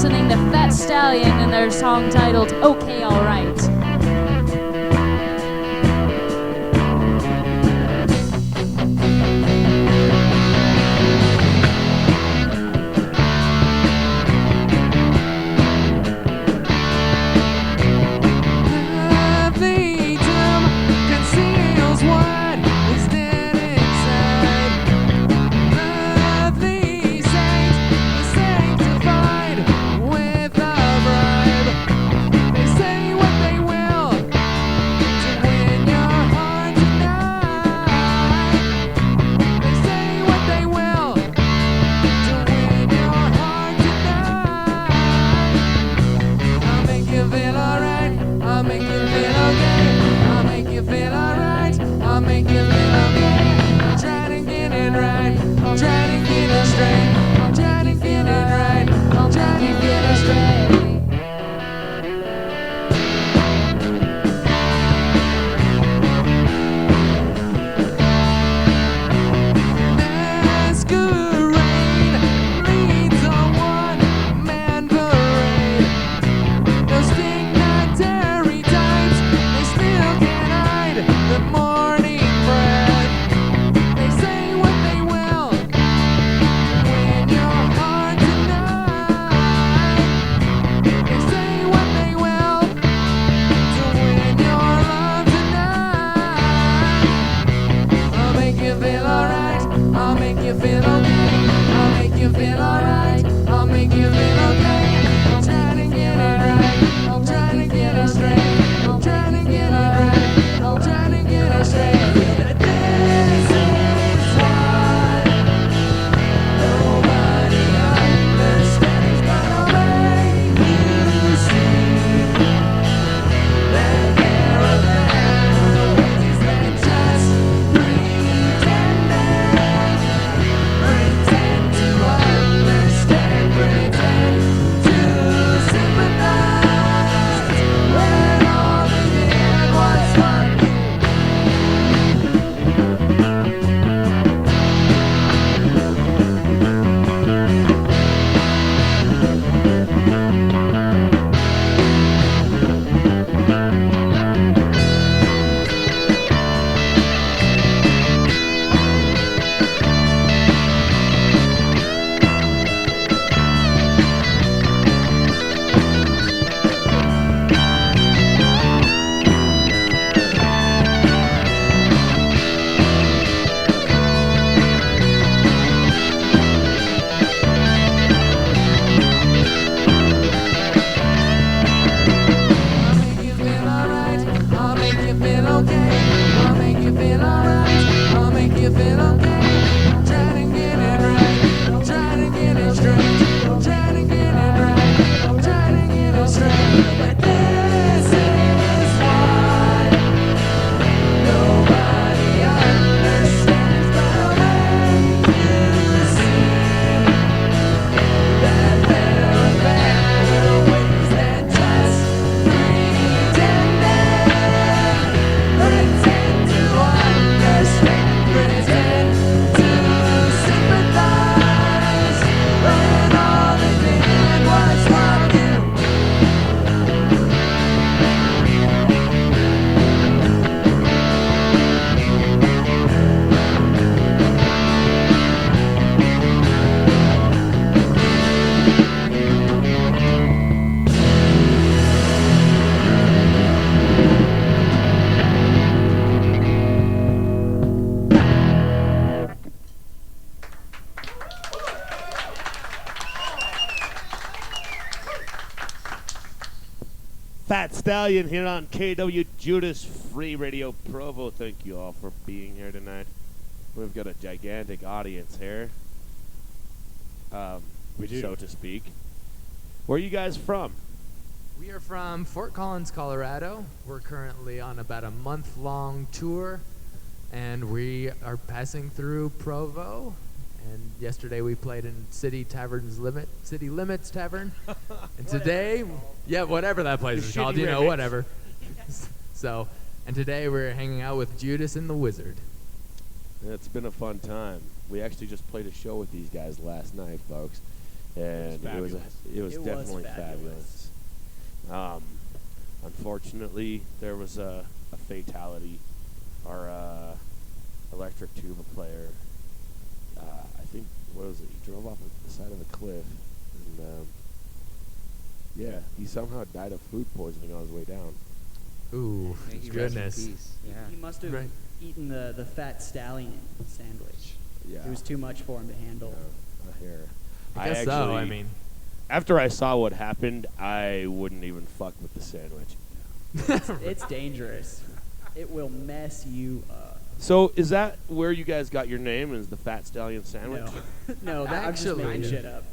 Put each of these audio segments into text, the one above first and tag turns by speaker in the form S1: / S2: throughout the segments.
S1: listening to Fat Stallion and their song titled Okay Alright.
S2: Fat Stallion here on KWJUDAS Free Radio Provo. Thank you all for being here tonight. We've got a gigantic audience here,
S3: We do.
S2: so to speak. Where are you guys from?
S4: We are from Fort Collins, Colorado. We're currently on about a month-long tour, and we are passing through Provo. And yesterday we played in City Limits Tavern. And today, whatever that place is called, whatever. So, and today we're hanging out with Judas and the Wizard.
S2: It's been a fun time. We actually just played a show with these guys last night, folks. and it was
S3: It was
S2: definitely
S3: fabulous.
S2: fabulous. Unfortunately, there was a fatality. Our electric tuba player, I think, what was it? He drove off the side of a cliff, and yeah, he somehow died of food poisoning on his way down.
S4: Ooh,
S5: May he rest in
S4: goodness.
S5: peace. Yeah.
S3: He must have
S4: Right.
S3: eaten the fat Stallion sandwich.
S2: Yeah,
S3: It was too much for him to handle.
S2: I hear.
S4: I guess so. I mean,
S2: after I saw what happened, I wouldn't even fuck with the sandwich.
S3: It's dangerous. It will mess you up.
S2: So, is that where you guys got your name? Is the Fat Stallion sandwich?
S3: No, I'm just making
S4: Actually-
S3: shit up.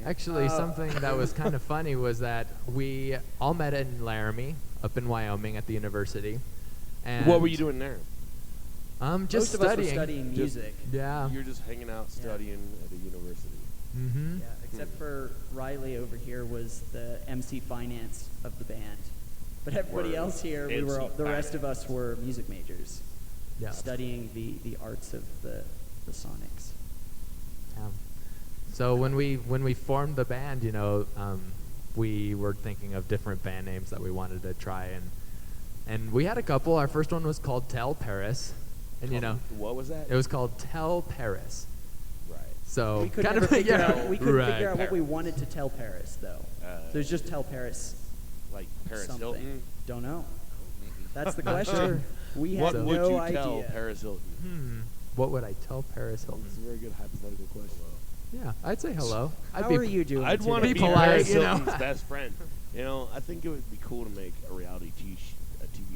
S4: actually, something that was kind of funny was that we all met in Laramie, up in Wyoming, at the university. And
S2: What were you doing there?
S4: Just
S3: Most of us
S4: studying.
S3: were studying
S2: Just-
S3: music.
S4: Yeah.
S2: You're just hanging out studying at a university.
S4: Mm-hmm.
S3: Yeah, except for Riley over here was the MC finance of the band. But everybody
S2: Word.
S3: else here,
S2: MC
S3: the rest of us were music majors,
S4: Yeah.
S3: studying the arts of the Sonics.
S4: Yeah. So when we formed the band, we were thinking of different band names that we wanted to try, and we had a couple. Our first one was called Tell Paris, and
S2: What was that?
S4: it was called Tell Paris.
S2: Right.
S4: So
S3: We could
S4: kind
S3: never
S4: of
S3: figure
S4: yeah,
S3: out. We couldn't
S4: right.
S3: figure out what we wanted to tell Paris though. So it's just tell Paris
S2: Like Paris
S3: something.
S2: Hilton?
S3: Don't know.
S5: Maybe.
S3: That's the
S4: Not
S3: question.
S4: sure.
S3: We had
S2: What
S3: no
S2: would you
S3: idea.
S2: tell Paris Hilton?
S4: What would I tell Paris Hilton?
S2: That's a very good hypothetical question.
S4: Yeah, I'd say hello.
S3: How
S4: I'd be
S3: are you doing?
S2: I'd want to
S4: Be
S2: be
S4: polite,
S2: Paris
S4: you know.
S2: Hilton's best friend. I think it would be cool to make a reality TV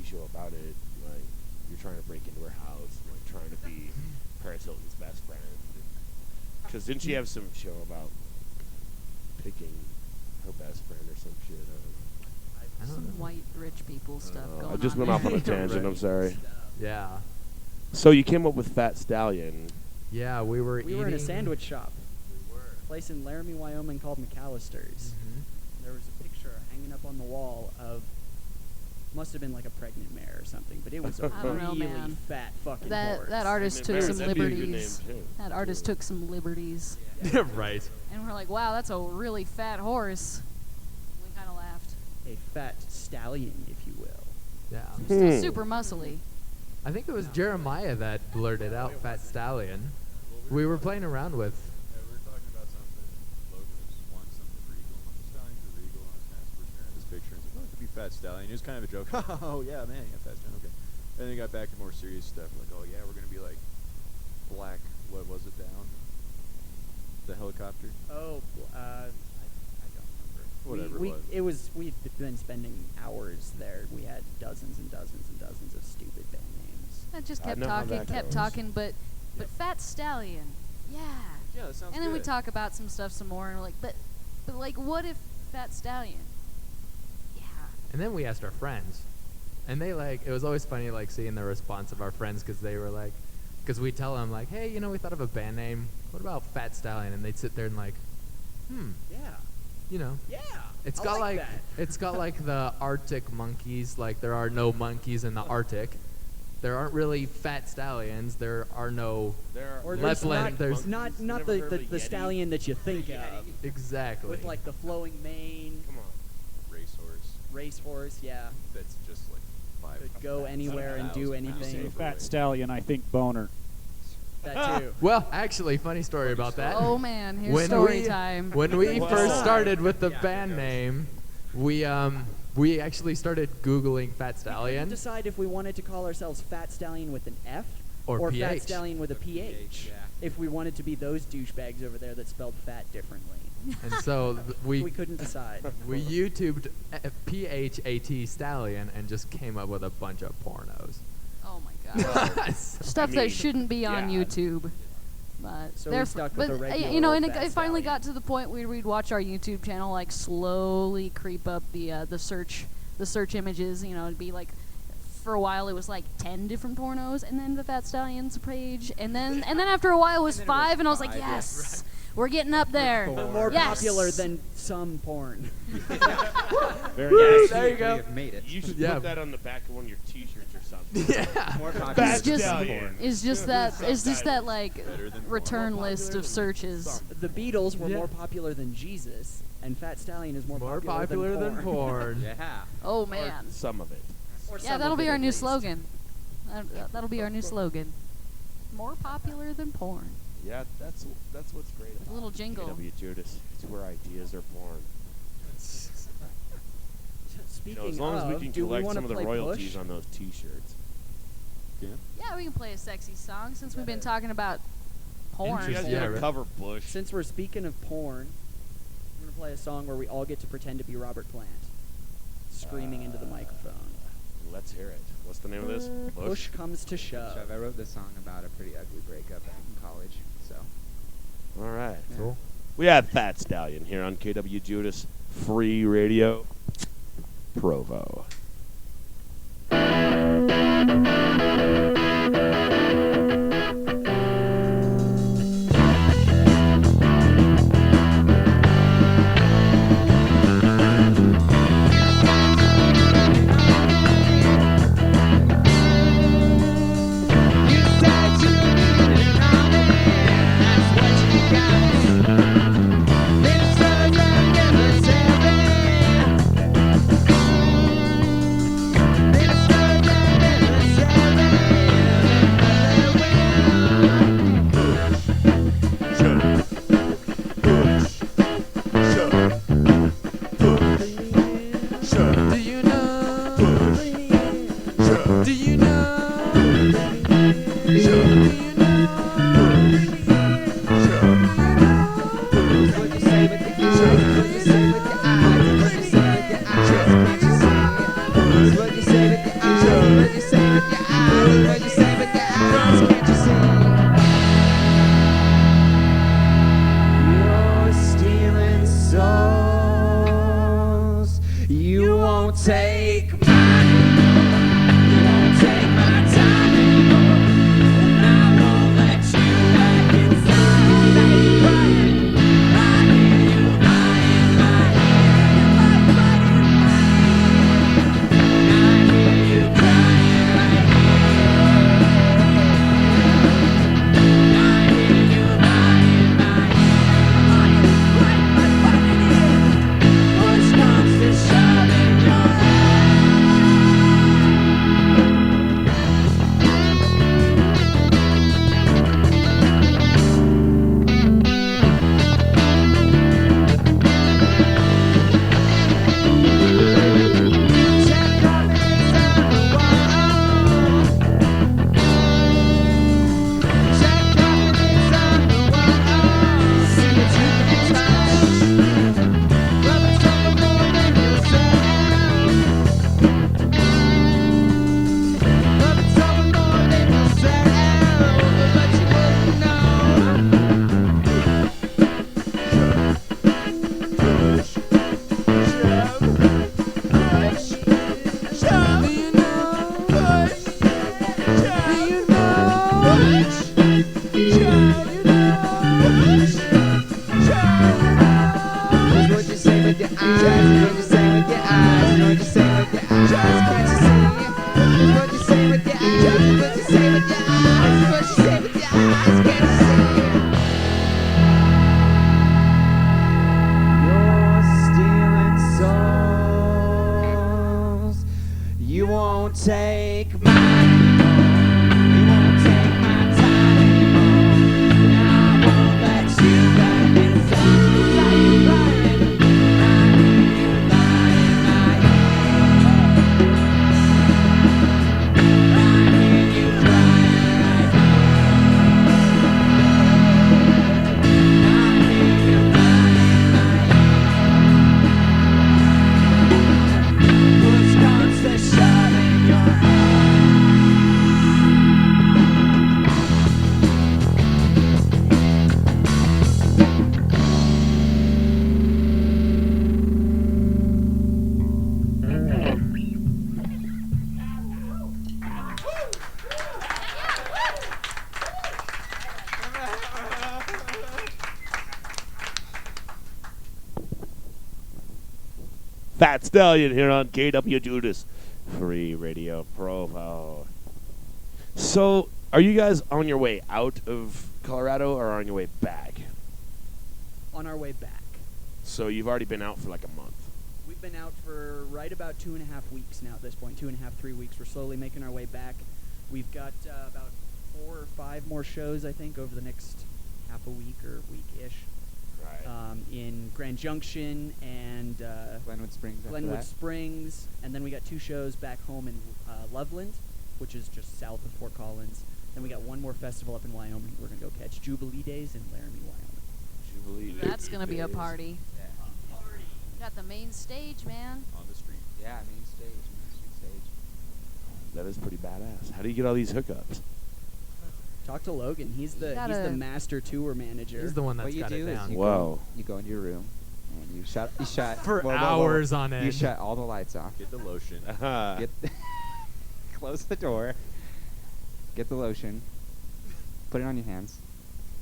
S2: show about it. Like, you're trying to break into her house, and, like, trying to be Paris Hilton's best friend. Because didn't she have some show about picking her best friend or some shit?
S4: I don't
S1: Some
S4: know.
S1: white rich people stuff
S2: I don't know.
S1: going
S2: I just
S1: on
S2: went off on a
S1: there.
S2: tangent. I'm sorry.
S4: Yeah.
S2: So you came up with Fat Stallion.
S4: Yeah, we were
S3: We
S4: eating.
S3: were in a sandwich shop,
S5: We were.
S3: a place in Laramie, Wyoming called McAllister's.
S4: Mhm.
S3: There was a picture hanging up on the wall of, must have been like a pregnant mare or something, but it was a
S1: I don't know,
S3: really
S1: man.
S3: fat fucking
S1: That
S3: horse.
S1: artist took
S2: Paris,
S1: some
S2: that'd be a good
S1: liberties.
S2: name, too.
S1: That artist took some liberties,
S4: right.
S1: and we're like, "Wow, that's a really fat horse." We kind of laughed.
S3: A fat stallion, if you will.
S4: Yeah.
S1: Still super muscly.
S4: I think it was Jeremiah that blurted out Fat Stallion. We were playing around with.
S6: Yeah, we were talking about something. Logan was wanting something regal. I'm like, Stallion's the regal. And I was kind of staring at this picture. And I was like, oh, it could be Fat Stallion. It was kind of a joke. Oh, yeah, man. Yeah, Fat Stallion. Okay. And then we got back to more serious stuff. Like, oh, yeah, we're going to be like black. What was it down? The helicopter?
S3: Oh, I don't remember.
S6: Whatever
S3: it was. We'd been spending hours there. We had dozens and dozens and dozens of stupid band names.
S1: I just
S2: I
S1: kept
S2: know how
S1: talking,
S2: that
S1: kept
S2: goes.
S1: talking, but Fat Stallion, yeah.
S6: Yeah, that sounds
S1: And then we
S6: good.
S1: talk about some stuff some more, and we're like, but like, what if Fat Stallion? Yeah.
S4: And then we asked our friends. And they it was always funny seeing the response of our friends because they were because we tell them hey, we thought of a band name. What about Fat Stallion? And they'd sit there and
S3: Yeah. Yeah.
S4: It's
S3: I
S4: got
S3: like that.
S4: it's got the Arctic monkeys. There are no monkeys in the Arctic. There aren't really fat stallions. There are no
S3: Or
S4: Lapland. There's
S3: not
S2: Never
S3: the,
S2: heard
S3: the,
S2: of a
S3: the
S2: Yeti?
S3: stallion that you think of
S4: exactly.
S3: with the flowing mane,
S2: Come on.
S6: Racehorse.
S3: racehorse. Yeah.
S6: That's just like 5.
S3: Could go anywhere and do
S6: 5,000 pounds
S3: anything.
S6: overweight.
S7: Fat Stallion, I think boner.
S3: That too.
S4: Well, actually, funny story about that.
S1: Oh man, here's story time.
S4: When we
S2: Wow.
S4: first started with the
S6: Yeah,
S4: band
S6: it goes.
S4: name, we actually started Googling Fat
S3: We
S4: Stallion.
S3: decide if we wanted to call ourselves Fat Stallion with an F
S4: Or
S3: Fat
S4: PH.
S3: Stallion with a PH.
S5: yeah.
S3: If we wanted to be those douchebags over there that spelled fat differently.
S4: And so
S3: We couldn't decide.
S4: we YouTubed PHAT Stallion and just came up with a bunch of pornos.
S1: Oh my god. Stuff
S2: I
S1: that
S2: mean,
S1: shouldn't be on
S2: yeah.
S1: YouTube. But
S3: So we
S1: they're
S3: stuck
S1: but
S3: with the regular
S1: and
S3: old
S1: it,
S3: Fat
S1: it finally got
S3: Stallion.
S1: to the point where we'd watch our YouTube channel slowly creep up the search images. It'd be for a while it was 10 different pornos, and then the Fat Stallions page, and then after a while it was
S5: And then it was
S1: 5, and I was like,
S5: five, yeah.
S1: yes, We're getting up there.
S3: More
S1: Yes.
S3: popular than some porn.
S2: Very
S5: Yes,
S4: there you
S5: we
S4: go.
S5: have made it.
S2: You should
S4: Yeah.
S2: put that on the back of one of your T-shirts or something.
S4: Yeah.
S5: More popular
S2: Fat
S1: It's just-
S2: Stallion.
S5: porn.
S1: It's just that like
S6: Better than porn.
S1: return
S2: More
S1: list
S2: popular
S1: of
S2: than
S1: searches.
S2: some.
S3: The Beatles were
S4: Yeah.
S3: more popular than Jesus, and Fat Stallion is more
S4: popular than porn.
S5: Yeah.
S1: Oh man.
S2: Some of it.
S3: Or
S1: Yeah,
S3: some
S1: that'll
S3: of
S1: be
S3: it
S1: our
S3: at
S1: new
S3: least.
S1: slogan. That'll be our new slogan. More popular than porn.
S2: Yeah, that's what's great about
S1: A little jingle.
S2: KWJUDAS. It's where ideas are born.
S3: Speaking
S2: As long as we
S3: of,
S2: can
S3: do we
S2: collect
S3: want
S2: some
S3: to
S2: of the
S3: play
S2: royalties
S3: Push?
S2: on those T-shirts.
S1: Yeah, we can play a sexy song since we've been talking about porn.
S2: You guys
S4: Yeah,
S2: gotta
S4: right.
S2: cover Bush.
S3: Since we're speaking of porn, we're gonna play a song where we all get to pretend to be Robert Plant, screaming into the microphone.
S2: Let's hear it. What's the name of this?
S3: Push comes to
S5: Shove.
S3: shove.
S5: I wrote this song about a pretty ugly breakup in college, so.
S2: All right.
S5: Yeah.
S4: Cool.
S2: We have Fat Stallion here on KWJUDAS Free Radio Provo.
S4: Do you know? Do you know? Do you
S3: What you say with your eyes? What you say with your eyes? What you say with your eyes? Can't you see? What you say with your eyes? What you say with your eyes? What you say with your eyes? Can't you see? You're stealing souls. You won't take mine. You won't take my time anymore. And I won't let you back inside. I hear you lying my ear. I hear you crying right here. I hear you lying my ear. Push comes to shove in your check confidence on the wall. Check confidence on the wall. See what you can touch. Rubbing something more than yourself. Rubbing something more than yourself. But you wouldn't know. What you say with your eyes? What you say with your eyes? What you say with your eyes? Can't you see? What you say with your eyes? What you say with your eyes? What you say with your eyes? Can't you see? You're stealing souls. You won't take mine anymore. You won't take my time anymore. And I won't let you back inside. Lying, lying. I hear you lying, lying. I hear you crying right here. I hear you lying, lying. Push comes to shove in your heart.
S2: Fat Stallion here on KWJUDAS, Free Radio Provo. So, are you guys on your way out of Colorado or on your way back?
S5: On our way back.
S2: So you've already been out for like a month.
S5: We've been out for right about 2.5 weeks now at this point. 2.5, 3 weeks. We're slowly making our way back. We've got about 4 or 5 more shows, I think, over the next half a week or week-ish.
S2: Right.
S5: In Grand Junction and
S8: Glenwood Springs. after
S5: Glenwood
S8: that.
S5: Springs. And then we got 2 shows back home in Loveland, which is just south of Fort Collins. Then we got one more festival up in Wyoming. We're going to go catch Jubilee Days in Laramie, Wyoming.
S1: That's gonna be a party.
S8: Yeah.
S1: Got the main stage, man.
S6: On the street.
S8: Yeah, main stage.
S2: That is pretty badass. How do you get all these hookups?
S5: Talk to Logan. He's the master tour manager.
S4: He's the one that's
S8: What you
S4: got
S8: do
S4: it
S8: is
S4: down.
S8: you
S2: Whoa.
S8: go into your room and you shut
S4: For
S8: whoa, whoa, whoa, whoa.
S4: hours on end.
S8: You shut all the lights off.
S6: Get the lotion.
S8: Get close the door. Get the lotion. Put it on your hands.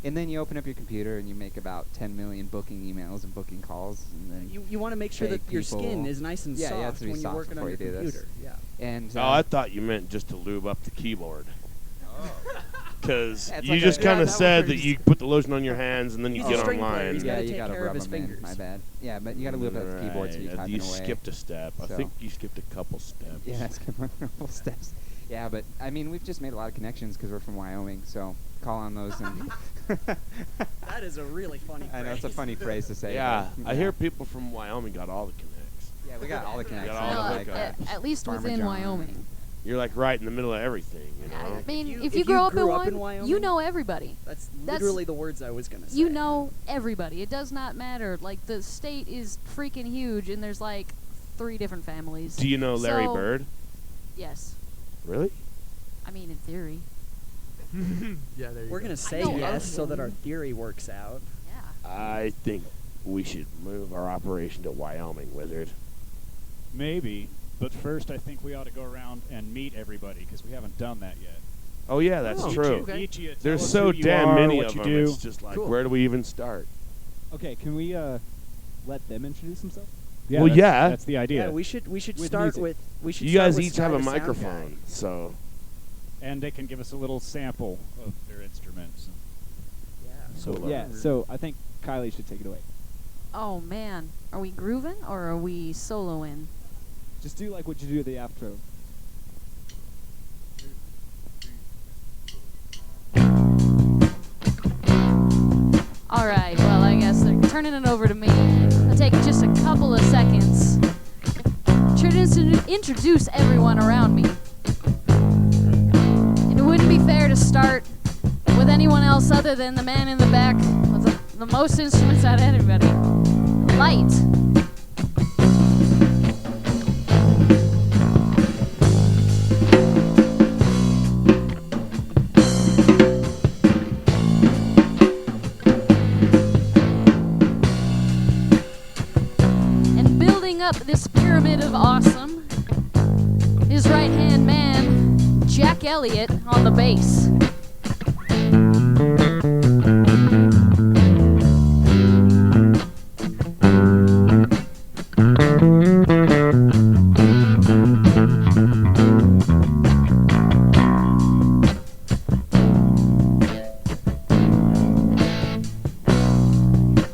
S8: And then you open up your computer and you make about 10 million booking emails and booking calls. And then
S5: You want to make sure that
S8: beg
S5: your skin
S8: people-
S5: is nice and
S8: Yeah, you have
S5: soft
S8: to be
S5: when you're
S8: soft
S5: working on
S8: before
S5: your
S8: you do this.
S5: computer. Yeah.
S8: and
S2: Oh, I thought you meant just to lube up the keyboard. Because
S8: Yeah, it's
S2: you
S8: like
S2: just
S8: a-
S2: kind
S8: yeah,
S2: of
S8: that
S2: said that
S8: works.
S2: you put the lotion on your hands and then you
S5: He's a
S2: get
S5: string player.
S2: online.
S5: He's
S8: yeah,
S5: gotta
S8: you
S5: take
S8: gotta
S5: care of
S8: rub
S5: his
S8: 'em in.
S5: fingers.
S8: My bad. Yeah, but you gotta lube up the keyboard so you're typing
S2: you
S8: away.
S2: skipped a step. I
S8: So-
S2: think you skipped a couple steps.
S8: Yeah, skip a couple steps. Yeah, but I mean, we've just made a lot of connections because we're from Wyoming. So call on those and.
S5: That is a really funny phrase.
S8: I know it's a funny phrase to say.
S2: Yeah,
S8: but,
S2: I hear people from Wyoming got all the connects.
S8: Yeah, we got all the connections.
S2: all the
S8: like,
S2: hookups.
S1: At least
S8: Farmer
S1: within
S8: John.
S1: Wyoming.
S2: You're like right in the middle of everything, you know?
S1: I mean,
S5: you-
S1: if
S5: if
S1: you grow up in
S5: grew up in
S1: Wyoming, you
S5: Wyoming-
S1: know everybody.
S5: That's
S1: That's-
S5: literally the words I was going to say.
S1: You know everybody. It does not matter. Like, the state is freaking huge, and there's like 3 different families.
S2: Do you know Larry
S1: So-
S2: Bird?
S1: Yes.
S2: Really?
S1: I mean, in theory.
S4: Yeah, there you
S5: We're
S4: go.
S5: going to say
S1: know
S5: yes
S1: of
S5: so that
S1: them.
S5: our theory works out.
S1: Yeah.
S2: I think we should move our operation to Wyoming, Wizard.
S7: Maybe. But first, I think we ought to go around and meet everybody because we haven't done that yet.
S2: Oh, yeah, that's
S4: Oh,
S2: true.
S4: okay.
S7: Each of you tell
S2: There's
S7: us
S2: so
S7: who you
S2: damn
S7: are,
S2: many
S7: what
S2: of
S7: you
S2: them.
S7: do.
S2: It's just like,
S4: Cool.
S2: where do we even start?
S9: Okay, can we let them introduce themselves?
S2: Well,
S7: that's,
S2: yeah.
S7: That's the idea.
S5: Yeah, we should
S9: With
S5: start
S9: music.
S5: with
S2: You guys
S5: with
S2: each have
S5: Sky
S2: a
S5: the Sound
S2: microphone,
S5: Guy.
S2: so
S7: And they can give us a little sample of their instruments.
S5: Yeah.
S2: So
S9: Yeah, so I think Kylie should take it away.
S1: Oh, man. Are we grooving or are we soloing?
S9: Just do like what you do at the outro.
S1: All right. Well, I guess they're turning it over to me. I'll take just a couple of seconds. To introduce everyone around me. It wouldn't be fair to start with anyone else other than the man in the back with the most instruments out of anybody. Light. And building up this pyramid of awesome, his right-hand man, Jack Elliott, on the bass.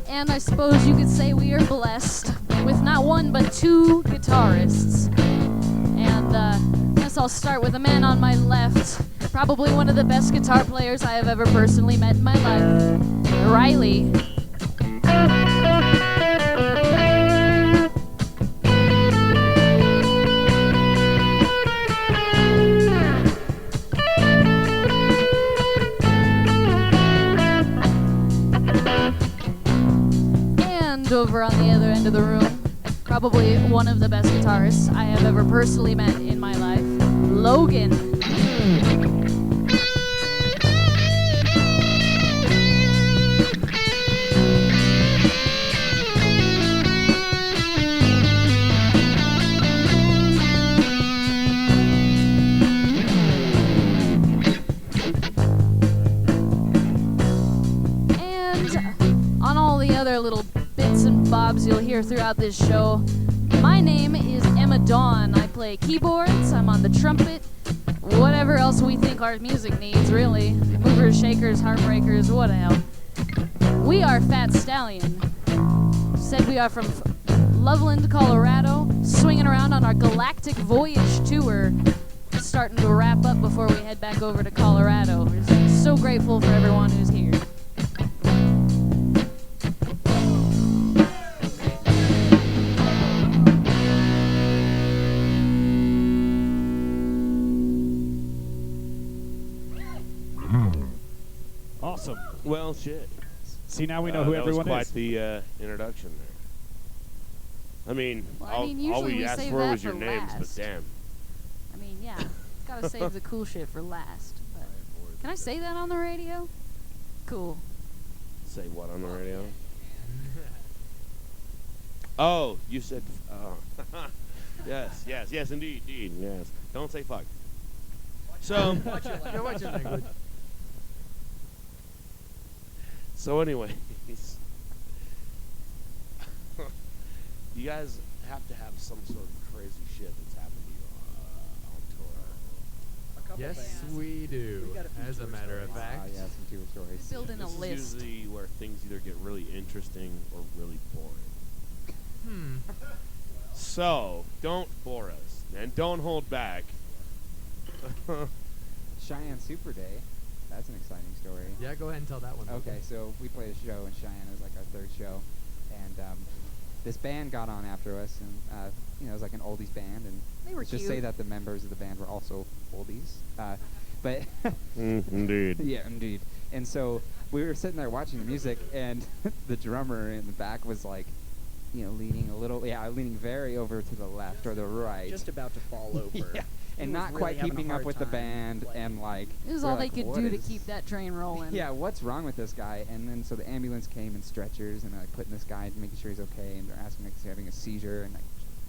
S1: And I suppose you could say we are blessed with not one but 2 guitarists. And I guess I'll start with the man on my left, probably one of the best guitar players I have ever personally met in my life, Riley. And over on the other end of the room, probably one of the best guitarists I have ever personally met in my life, Logan. And on all the other little bits and bobs you'll hear throughout this show, My name is Emma Dawn. I play keyboards. I'm on the trumpet. Whatever else we think our music needs, really. Movers, shakers, heartbreakers, what the hell. We are Fat Stallion. Said we are from Loveland, Colorado, swinging around on our galactic voyage tour, starting to wrap up before we head back over to Colorado. We're so grateful for everyone who's here.
S7: Awesome.
S2: Well, shit.
S7: See, now we know who everyone
S2: that was
S7: is.
S2: quite the introduction there. I mean,
S1: Well,
S2: all
S1: usually
S2: we
S1: we
S2: asked
S1: save
S2: for
S1: that
S2: was your
S1: for
S2: names, but
S1: last.
S2: damn.
S1: I mean, yeah, gotta save the cool shit for last. But can I say that on the radio? Cool.
S2: Say what on the radio? Oh, you said. Yes, indeed, yes. Don't say fuck. So.
S4: Watch your language.
S2: So, anyways, you guys have to have some sort of crazy shit that's happened to you on tour.
S5: A couple
S4: Yes,
S5: bands.
S4: we do.
S5: We've got a few
S4: As a
S5: tour
S4: matter of
S5: stories.
S4: fact.
S8: Yeah, some tour stories.
S1: Build in a
S2: This
S1: list.
S2: is usually where things either get really interesting or really boring. So, don't bore us, and don't hold back.
S8: Cheyenne Super Day. That's an exciting story.
S4: Yeah, go ahead and tell that one.
S8: Okay, so we played a show in Cheyenne. It was like our third show, and this band got on after us, and it was like an oldies band, and
S1: They were
S8: let's just
S1: cute.
S8: say that the members of the band were also oldies. But
S2: Indeed.
S8: yeah, indeed. And so we were sitting there watching the music, and the drummer in the back was like, leaning leaning very over to the left or the right.
S5: Just about to fall over.
S8: Yeah. And
S5: He
S8: not
S5: was
S8: quite
S5: really having a
S8: keeping up
S5: hard
S8: with the
S5: time
S8: band,
S5: playing.
S8: and like
S1: It was
S8: we're
S1: all
S8: like,
S1: they could
S8: "What
S1: do to
S8: is-"
S1: keep that train rolling.
S8: Yeah, what's wrong with this guy? And then so the ambulance came in stretchers, and they're like putting this guy, making sure he's okay, and they're asking if he's having a seizure, and like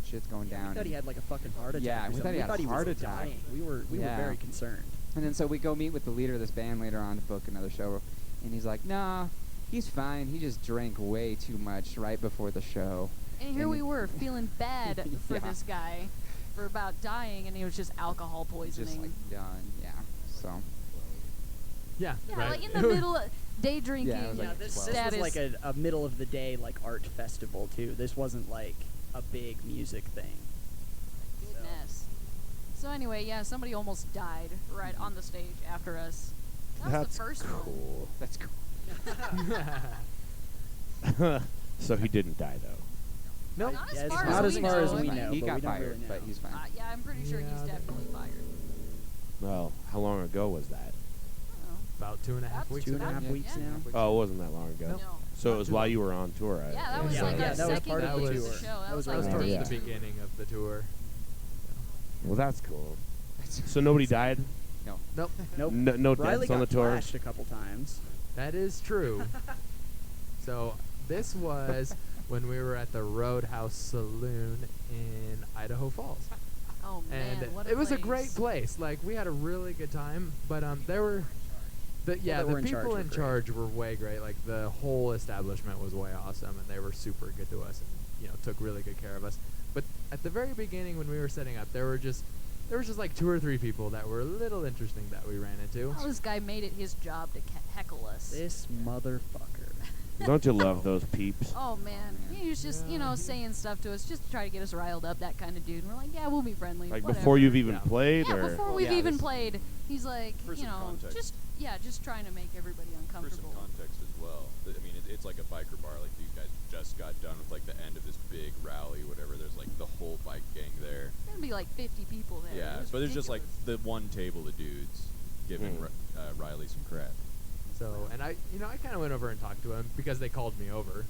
S8: shit's going down.
S5: We thought he had like a fucking heart attack.
S8: Yeah,
S5: or
S8: we thought
S5: something.
S8: he had a
S5: was
S8: heart attack.
S5: dying. We were
S8: Yeah.
S5: very concerned.
S8: And then so we go meet with the leader of this band later on to book another show, and he's like, "Nah, he's fine. He just drank way too much right before the show."
S1: And here
S8: And-
S1: we were feeling bad for
S8: Yeah.
S1: this guy for about dying, and he was just alcohol
S8: Just
S1: poisoning.
S8: like done. Yeah. So
S4: Yeah,
S1: Yeah,
S4: right.
S1: like in the middle of day drinking.
S8: Yeah, it was like
S5: Yeah, this
S8: 12.
S5: was
S1: status.
S5: like a middle of the day like art festival too. This wasn't like a big music thing.
S1: Goodness. So anyway, yeah, somebody almost died right on the stage after us. That was
S2: That's
S1: the first one.
S2: cool.
S8: that's cool.
S2: So he didn't die though.
S4: Nope.
S1: Not
S5: Yeah,
S1: as
S5: it's
S1: far
S5: not
S1: as
S5: as
S1: we
S5: far
S1: know.
S5: as we
S1: I mean,
S5: know.
S8: He
S5: but
S8: got
S5: we don't
S8: fired,
S5: really
S8: but
S5: know.
S8: he's fine.
S1: Yeah, I'm pretty sure he's
S4: Yeah,
S1: definitely fired.
S2: Well, how long ago was that?
S1: I don't know.
S4: About 2.5
S1: That's
S4: weeks
S5: 2.5
S4: ago.
S5: weeks
S1: Yeah.
S5: now.
S2: Oh, it wasn't that long ago.
S1: No.
S2: So it was
S4: too
S2: while
S4: long.
S2: you were on tour.
S1: Yeah, that was
S5: Yeah,
S1: like
S5: yeah,
S1: our
S5: that was
S1: second
S5: part
S4: of the
S1: week
S4: tour.
S1: the show. That was
S4: That was
S1: like
S4: towards
S1: day
S4: the
S1: two.
S4: beginning of the tour.
S2: Well, that's cool. So nobody died?
S8: No.
S4: Nope.
S5: Nope.
S2: No
S5: Riley
S2: deaths on the
S5: got
S2: tour?
S5: flashed a couple times.
S4: That is true. So this was when we were at the Roadhouse Saloon in Idaho Falls.
S1: Oh man,
S4: And
S1: what a
S4: it was a
S1: place.
S4: great place. Like we had a really good time, but there were the
S5: that were in charge
S4: people
S5: were
S4: in
S5: great.
S4: charge were way great. Like the whole establishment was way awesome, and they were super good to us, and took really good care of us. But at the very beginning when we were setting up, there were just like 2 or 3 people that were a little interesting that we ran into.
S1: Oh, this guy made it his job to heckle us.
S5: This motherfucker.
S2: Don't you love those peeps?
S1: Oh man, he was just saying stuff to us just to try to get us riled up, that kind of dude. And we're like, yeah, we'll be friendly.
S2: Like
S1: whatever.
S2: before you've even
S4: Yeah.
S2: played,
S1: Yeah,
S2: or
S1: before we've
S8: Yeah,
S1: even
S8: this-
S1: played, he's like,
S6: For some context.
S1: just trying to make everybody
S6: For some
S1: uncomfortable.
S6: context as well, I mean, it's like a biker bar. Like these guys just got done with like the end of this big rally, whatever. There's like the whole bike gang there.
S1: There's gonna be like 50 people there.
S6: Yeah,
S1: It was
S6: but there's just like
S1: ridiculous.
S6: the one table of dudes giving Riley some crap.
S4: So, and I kind of went over and talked to him because they called me over,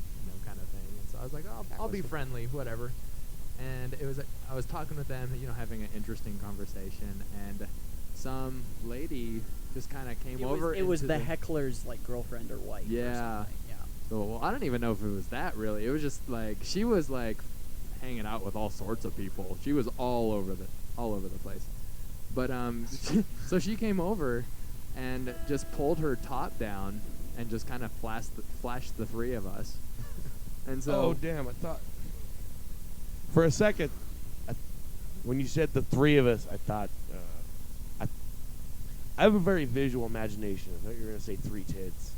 S4: kind of thing. And so I was like, oh, I'll be friendly, whatever. And it was, I was talking with them, having an interesting conversation, and some lady just kind of came over.
S5: It was
S4: into
S5: the heckler's like girlfriend or wife. Or
S4: Yeah.
S5: something. Yeah.
S4: So, well, I don't even know if it was that really. It was just like she was like hanging out with all sorts of people. She was all over the place. But so she came over and just pulled her top down and just kind of flashed the 3 of us. And so
S2: oh damn! I thought. For a second, when you said the three of us, I thought I have a very visual imagination. I thought you were gonna say three tits.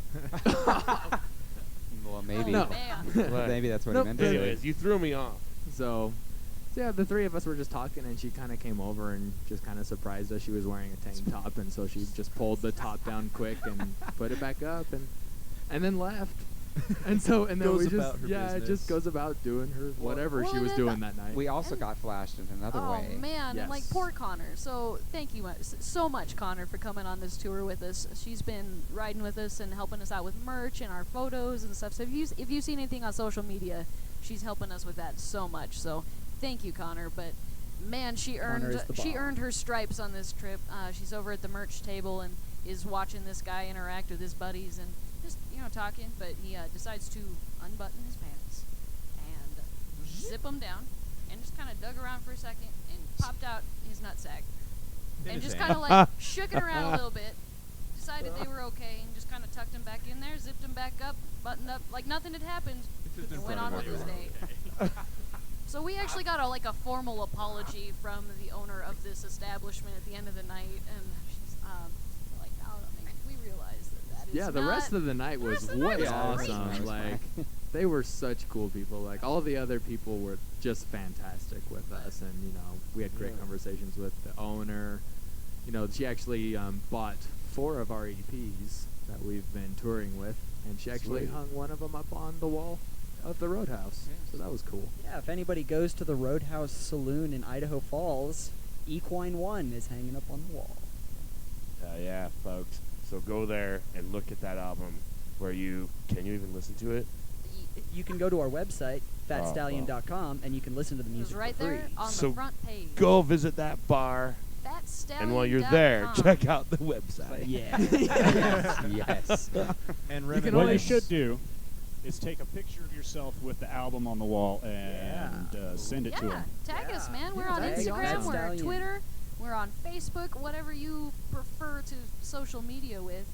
S8: Well, maybe.
S4: No.
S1: Man.
S8: Maybe that's what
S4: Nope.
S8: he meant. to say.
S2: Anyways, you threw me off.
S4: So yeah, the three of us were just talking, and she kind of came over and just kind of surprised us. She was wearing a tank top, and so she just pulled the top down quick and put it back up, and then left. And then
S6: Goes
S4: we
S6: about
S4: just
S6: her
S4: just
S6: business.
S4: goes about doing her whatever
S1: Well,
S4: she was
S1: then
S4: doing that night.
S8: We also got flashed in another
S1: Oh
S8: way.
S1: man, and like
S4: Yes.
S1: poor Connor. So thank you so much, Connor, for coming on this tour with us. She's been riding with us and helping us out with merch and our photos and stuff. So if you've seen anything on social media, she's helping us with that so much. So thank you, Connor. But man, she
S5: Connor is the bomb.
S1: earned her stripes on this trip. She's over at the merch table and is watching this guy interact with his buddies and just talking. But he decides to unbutton his pants and zip them down, and just kind of dug around for a second and popped out his nutsack,
S6: In
S1: and
S6: his
S1: just
S6: hand.
S1: kind of like shook it around a little bit, decided they were okay, and just kind of tucked them back in there, zipped them back up, buttoned up like nothing had happened,
S6: Just in
S1: and went
S6: front
S1: on
S6: of
S1: with his
S6: everyone.
S1: day. So we actually got a formal apology from the owner of this establishment at the end of the night, and she's like, no, I mean, we realize that is
S4: Yeah, the
S1: not
S4: rest of the night was
S1: rest of the night
S4: way
S1: was great.
S4: awesome. Like, they were such cool people. Like, all the other people were just fantastic with us, and we had great conversations with the owner. She actually bought 4 of our EPs that we've been touring with, and she actually
S2: Sweet.
S4: hung one of them up on the wall of the Roadhouse. So that was cool.
S5: Yeah, if anybody goes to the Roadhouse Saloon in Idaho Falls, Equine 1 is hanging up on the wall.
S2: Yeah, folks. So go there and look at that album. Can you even listen to it?
S5: You can go to our website, fatstallion.com, and you can listen to the
S1: It was
S5: music
S1: right
S5: for free.
S1: there on
S2: So
S1: the front page.
S2: Go visit that bar, and while you're there,
S1: fatstallion.com.
S2: check out the website.
S5: Yeah.
S8: Yes.
S6: And
S4: You can
S7: What you
S4: always-
S7: should do is take a picture of yourself with the album on the wall and send it to
S1: Yeah,
S7: them.
S1: tag us, man. We're
S5: Yeah,
S1: on
S5: tag
S1: Instagram,
S5: Fat
S1: we're on
S5: Stallion.
S1: Twitter, we're on Facebook, whatever you prefer to social media with.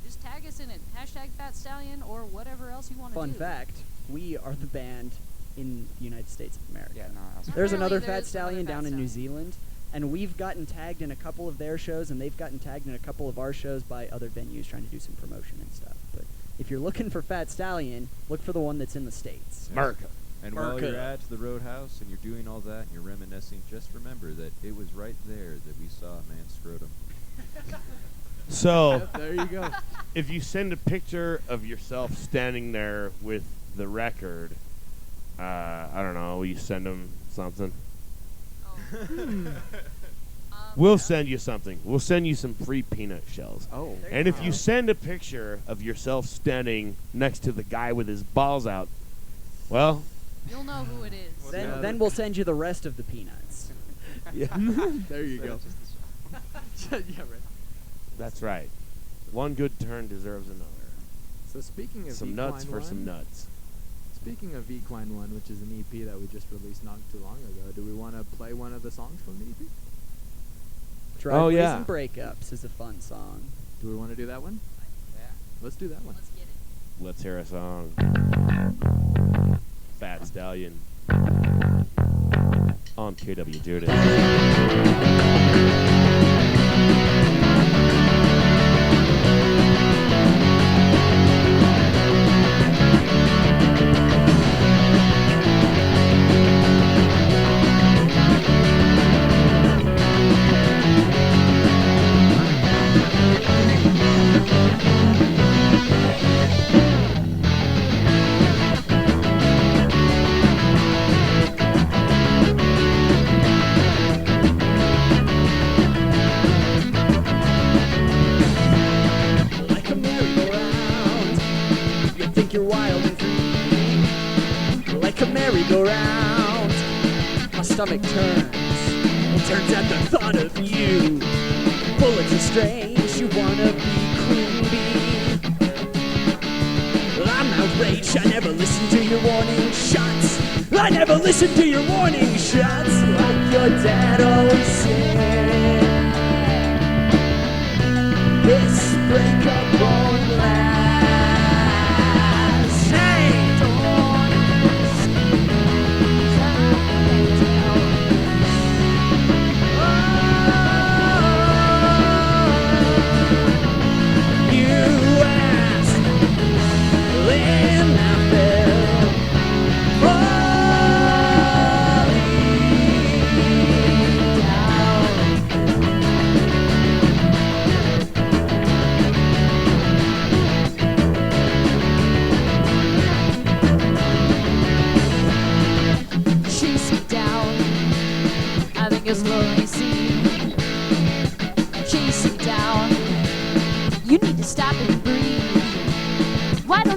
S1: Just tag us in it. Hashtag Fat Stallion or whatever else you want to do.
S5: Fun fact, we are the band in the United States of America.
S8: Yeah, no, that's
S5: There's
S1: Apparently
S5: another
S1: there
S5: Fat
S1: is some other
S5: Stallion
S1: Fat
S5: down in New
S1: Stallion.
S5: Zealand, and we've gotten tagged in a couple of their shows, and they've gotten tagged in a couple of our shows by other venues trying to do some promotion and stuff. But if you're looking for Fat Stallion, look for the one that's in the States.
S2: America.
S6: And while you're
S5: America.
S6: at the Roadhouse and you're doing all that and you're reminiscing, just remember that it was right there that we saw a man's scrotum.
S2: So,
S4: Yep, there you go.
S2: if you send a picture of yourself standing there with the record, I don't know, will you send them something?
S1: Oh.
S2: We'll send you something. We'll send you some free peanut shells.
S4: Oh.
S5: There
S2: And if
S5: go.
S2: you send a picture of yourself standing next to the guy with his balls out, well,
S1: You'll know who it is.
S5: Then,
S4: Yeah.
S5: then we'll send you the rest of the peanuts.
S2: yeah,
S4: There you go. Yeah, right.
S2: that's right. One good turn deserves another.
S4: So speaking of
S2: Some nuts
S4: Equine
S2: for some
S4: One-
S2: nuts.
S4: Speaking of Equine One, which is an EP that we just released not too long ago, do we want to play one of the songs from the E EP?
S5: Driveways
S2: yeah.
S5: and Breakups is a fun song.
S4: Do we want to do that one?
S8: Yeah.
S4: Let's do that one.
S1: Let's get it.
S2: Let's hear a song. Fat Stallion on KWJUDAS.
S5: Like a merry-go-round, you think you're wild and free. Like a merry-go-round, my stomach turns. It turns at the thought of you. Bullets are strange, you wanna be queen bee. Well, I'm outraged, I never listen to your warning shots. I never listen to your warning shots. Like your dad always said, this breakup won't last. Hey!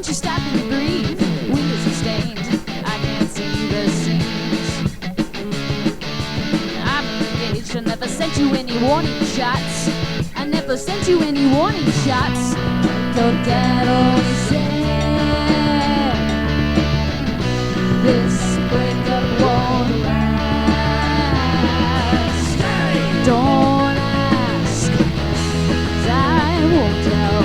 S1: Don't you stop and breathe. Windows are stained. I can't see the seams. I'm engaged. I never sent you any warning shots. I never sent you any warning shots. Though Dad always said this breakup won't last. Don't ask, 'cause I won't tell.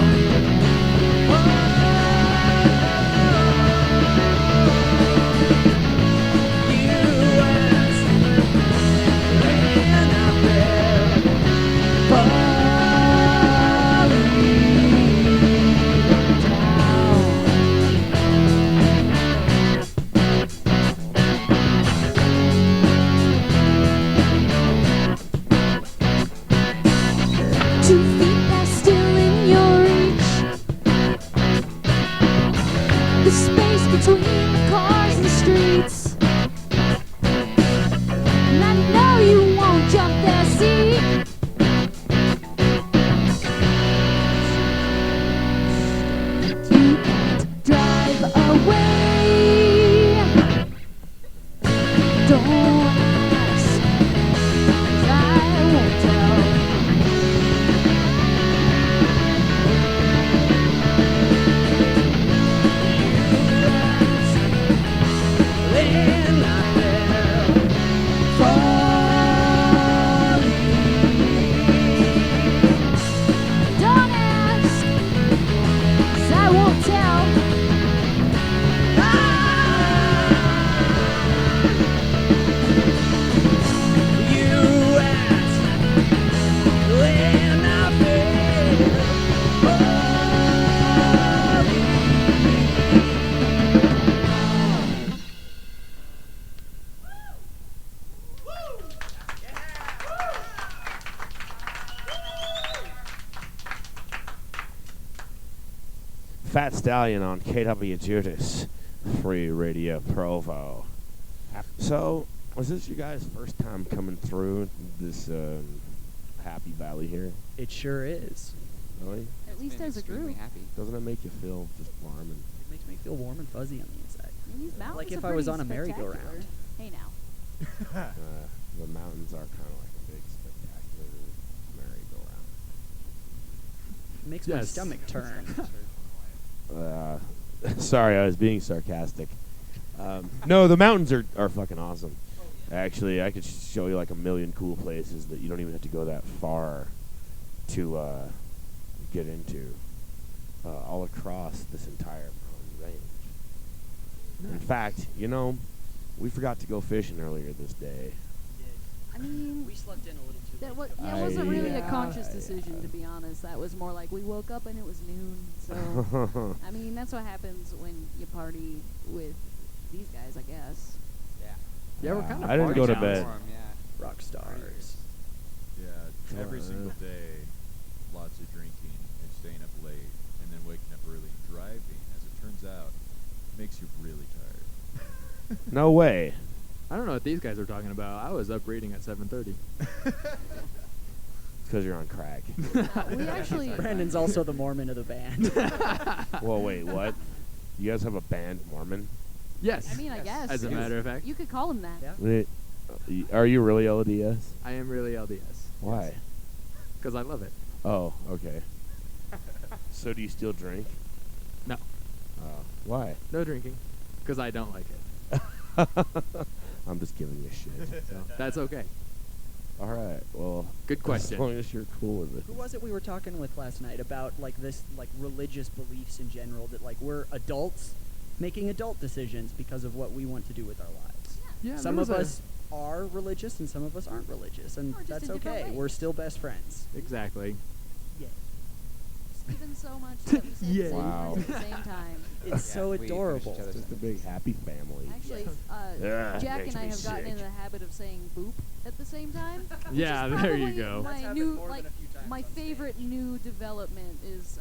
S1: Between the cars and the streets, and I know you won't jump that seat. You can't drive away. Don't ask, 'cause I won't tell.
S2: Fat Stallion on KWJUDAS, Free Radio Provo. So, was this you guys' first time coming through this happy valley here?
S5: It sure is.
S2: Really?
S1: At least as a group.
S8: Happy.
S2: Doesn't it make you feel just warm and...
S5: It makes me feel warm and fuzzy on the inside.
S1: I mean, these mountains
S5: Like if
S1: are
S5: I was
S1: pretty
S5: on a merry-go-round.
S1: spectacular. Hey now.
S2: the mountains are kind of like a big spectacular merry-go-round.
S5: It makes my
S4: Yes.
S5: stomach turn.
S2: Sorry, I was being sarcastic. No, the mountains are fucking awesome. Actually, I could show you like a million cool places that you don't even have to go that far to get into. All across this entire mountain range. In fact, you know, we forgot to go fishing earlier this day.
S1: I mean,
S5: We slept in a little too
S1: that
S5: late.
S1: it wasn't really a
S2: Yeah,
S1: conscious
S2: yeah.
S1: decision, to be honest. That was more like we woke up and it was noon. So, I mean, that's what happens when you party with these guys, I guess.
S4: Yeah, we're kind of.
S2: I didn't go to
S4: party
S2: bed.
S4: towns.
S5: Rock stars.
S6: Yeah, every single day, lots of drinking and staying up late, and then waking up early and driving. As it turns out, makes you really tired.
S2: No way.
S4: I don't know what these guys are talking about. I was up reading at 7:30.
S2: It's because you're on crack.
S1: We actually.
S5: Brandon's also the Mormon of the band.
S2: Whoa, wait, what? You guys have a band, Mormon?
S4: Yes.
S1: I mean, I guess.
S4: As a matter of fact,
S1: You could call him that.
S5: Yeah.
S2: Are you really LDS?
S4: I am really LDS.
S2: Why?
S4: Because I love it.
S2: Oh, okay. So do you still drink?
S4: No.
S2: Why?
S4: No drinking. Because I don't like it.
S2: I'm just giving you shit.
S4: So that's okay.
S2: All right. Well,
S4: Good question.
S2: As long as you're cool with it.
S5: Who was it we were talking with last night about like this like religious beliefs in general, that like we're adults making adult decisions because of what we want to do with our lives.
S4: Yeah.
S5: Some of us are religious and some of us aren't religious, and
S1: Or just
S5: that's
S1: in different
S5: okay.
S1: ways.
S5: We're still best friends.
S4: Exactly.
S5: Yeah.
S1: Given so much that we say
S4: Yeah.
S1: the same
S2: Wow.
S1: words at the same time.
S5: It's so
S8: we finish
S5: adorable.
S8: each other's
S2: Just a big happy family.
S1: Actually,
S2: Yeah,
S1: Jack
S2: makes
S1: and I
S2: me
S1: have gotten
S2: sick.
S1: in the habit of saying boop at the same time. which
S4: Yeah,
S1: is
S4: there you
S1: probably
S4: go.
S1: My
S5: That's happened
S1: new,
S5: more than
S1: like,
S5: a few times
S1: my
S5: on stage.
S1: favorite new development is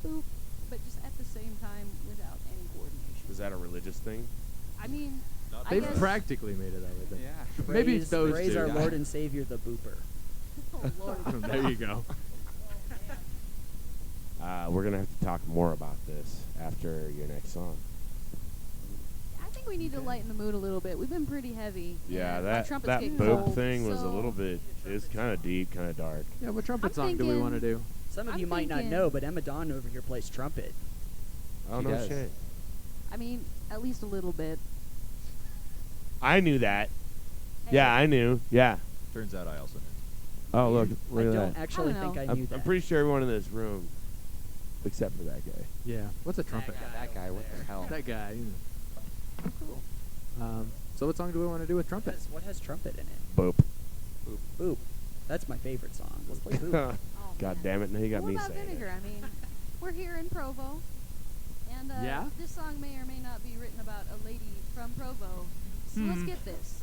S1: boop, but just at the same time without any coordination.
S2: Is that a religious thing?
S1: I mean,
S6: Not
S1: I
S4: They've
S1: guess-
S4: practically made it out of it.
S8: Yeah.
S4: Maybe
S5: Praise-
S4: those
S5: praise
S4: two.
S5: our Lord and Savior, the booper.
S1: oh Lord.
S4: There you go.
S2: We're gonna have to talk more about this after your next song.
S1: I think we need to lighten the mood a little bit. We've been pretty heavy.
S2: Yeah,
S1: and my
S2: that
S1: trumpet's
S2: that
S1: getting
S2: boop
S1: cold,
S2: thing was a
S1: so
S2: little bit. It's kind of deep, kind of dark.
S4: Yeah, what trumpet
S1: I'm
S4: song do we want to
S1: thinking-
S4: do?
S5: Some of
S1: I'm
S5: you might not
S1: thinking-
S5: know, but Emma Dawn over here plays trumpet.
S2: Oh
S8: She
S2: no
S8: does.
S2: shit!
S1: I mean, at least a little bit.
S2: I knew that.
S1: Hey,
S2: Yeah, I knew. Yeah.
S6: Turns out I also knew.
S2: Oh look,
S5: I
S2: look at
S5: don't
S2: that.
S5: actually
S1: I
S5: think
S1: don't
S5: I knew
S2: I'm
S5: that.
S2: pretty sure everyone in this room, except for that guy.
S4: Yeah. What's a trumpet?
S8: That guy, what the hell?
S4: That guy. So what song do we want to do with trumpet?
S5: What has trumpet in it?
S2: Boop.
S5: Boop. That's my favorite song. Let's play Boop.
S2: God
S1: Oh, man.
S2: damn it! Now you got
S1: What
S2: me
S1: about
S2: saying
S1: Vinegar?
S2: it.
S1: I mean, we're here in Provo, and
S4: Yeah?
S1: this song may or may not be written about a lady from Provo. So let's get this.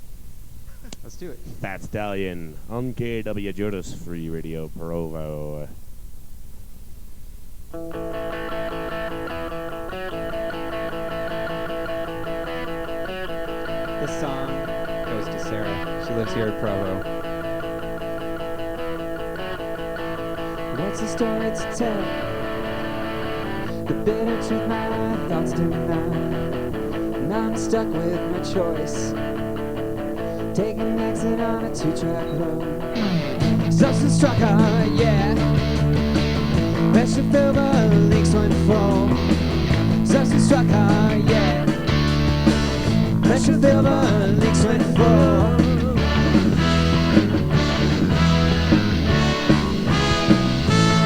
S8: Let's do it.
S2: Fat Stallion on KWJUDAS Free Radio Provo.
S8: This song goes to Sarah. She lives here in Provo. What's the story to tell? The bitter truth my thoughts deny. And I'm stuck with my choice. Taking an exit on a 2-track road. Substance struck her, yeah. Pressure filled the leaks went full. Substance struck her, yeah. Pressure filled the leaks went full.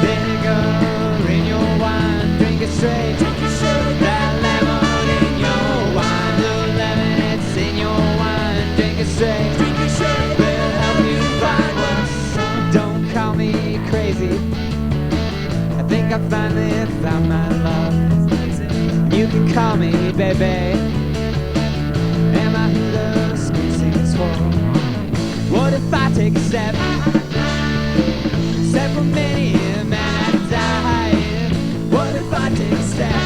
S8: Vinegar in your wine, drink it straight. That lemon in your wine, the lemonades in your wine, drink it straight. Will help you find what's. Don't call me crazy. I think I finally found my love. You can call me baby. Am I who the school sings for? What if I take a step? Step from many a man I died. What if I take a step?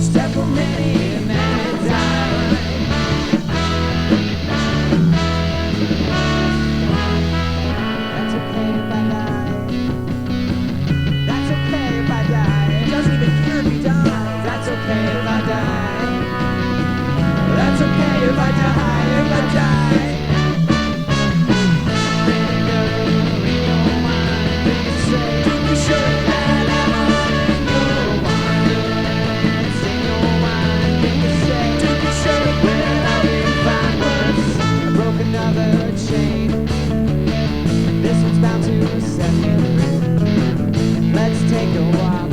S8: Step from many a man I died. That's okay if I die. That's okay if I die.
S5: He doesn't even care if he dies.
S8: That's okay if I die. That's okay if I die, if I die. Vinegar in your wine, drink it straight. That lemon in your wine, lemonades in your wine, drink it straight. Will help you find words. I broke another chain. This one's bound to set me free. Let's take a walk.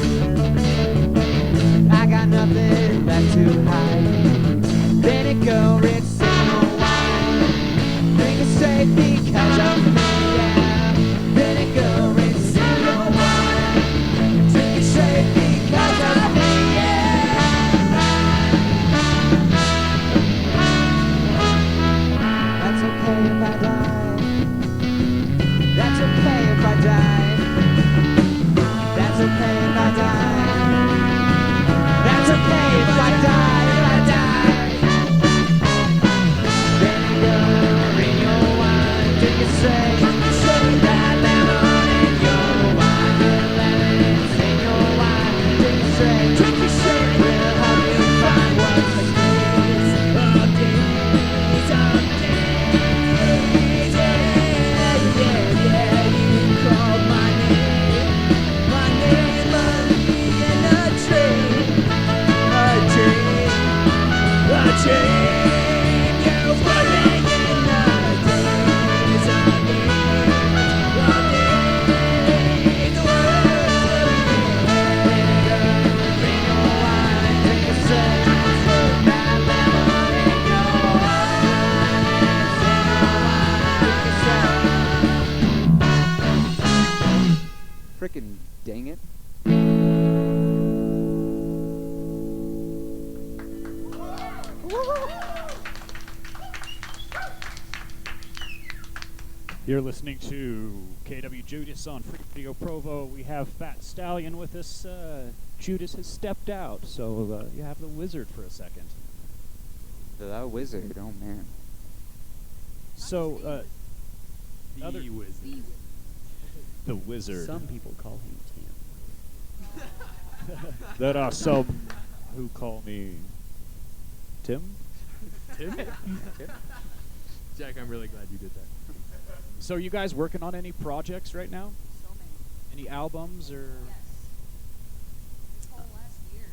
S8: I got nothing left to hide. Vinegar, it's in your wine. Drink it straight because of me, yeah. Vinegar, it's in your wine. Drink it straight because of me, yeah. That's okay if I die. That's okay if I die. That's okay if I die. That's okay if I die, if I die. Vinegar in your wine, drink it straight. That lemon in your wine, the lemonades in your wine, drink it straight. Will help you find what's the days of days of days. Yeah, you called my name early in a dream. You're putting in the days of days. The world vinegar in your wine, drink it straight. That lemon in your wine, drink it straight. Frickin' dang it.
S7: You're listening to KWJUDAS on Free Radio Provo. We have Fat Stallion with us. Judas has stepped out, so you have the wizard for a second.
S8: The wizard, oh man.
S7: So,
S4: The
S7: other-
S4: wizard.
S7: the wizard.
S5: Some people call him Tim.
S7: There are some who call me Tim.
S4: Tim? Jack, I'm really glad you did that.
S7: So are you guys working on any projects right now?
S1: So many.
S7: Any albums or?
S1: Yes. This whole last year.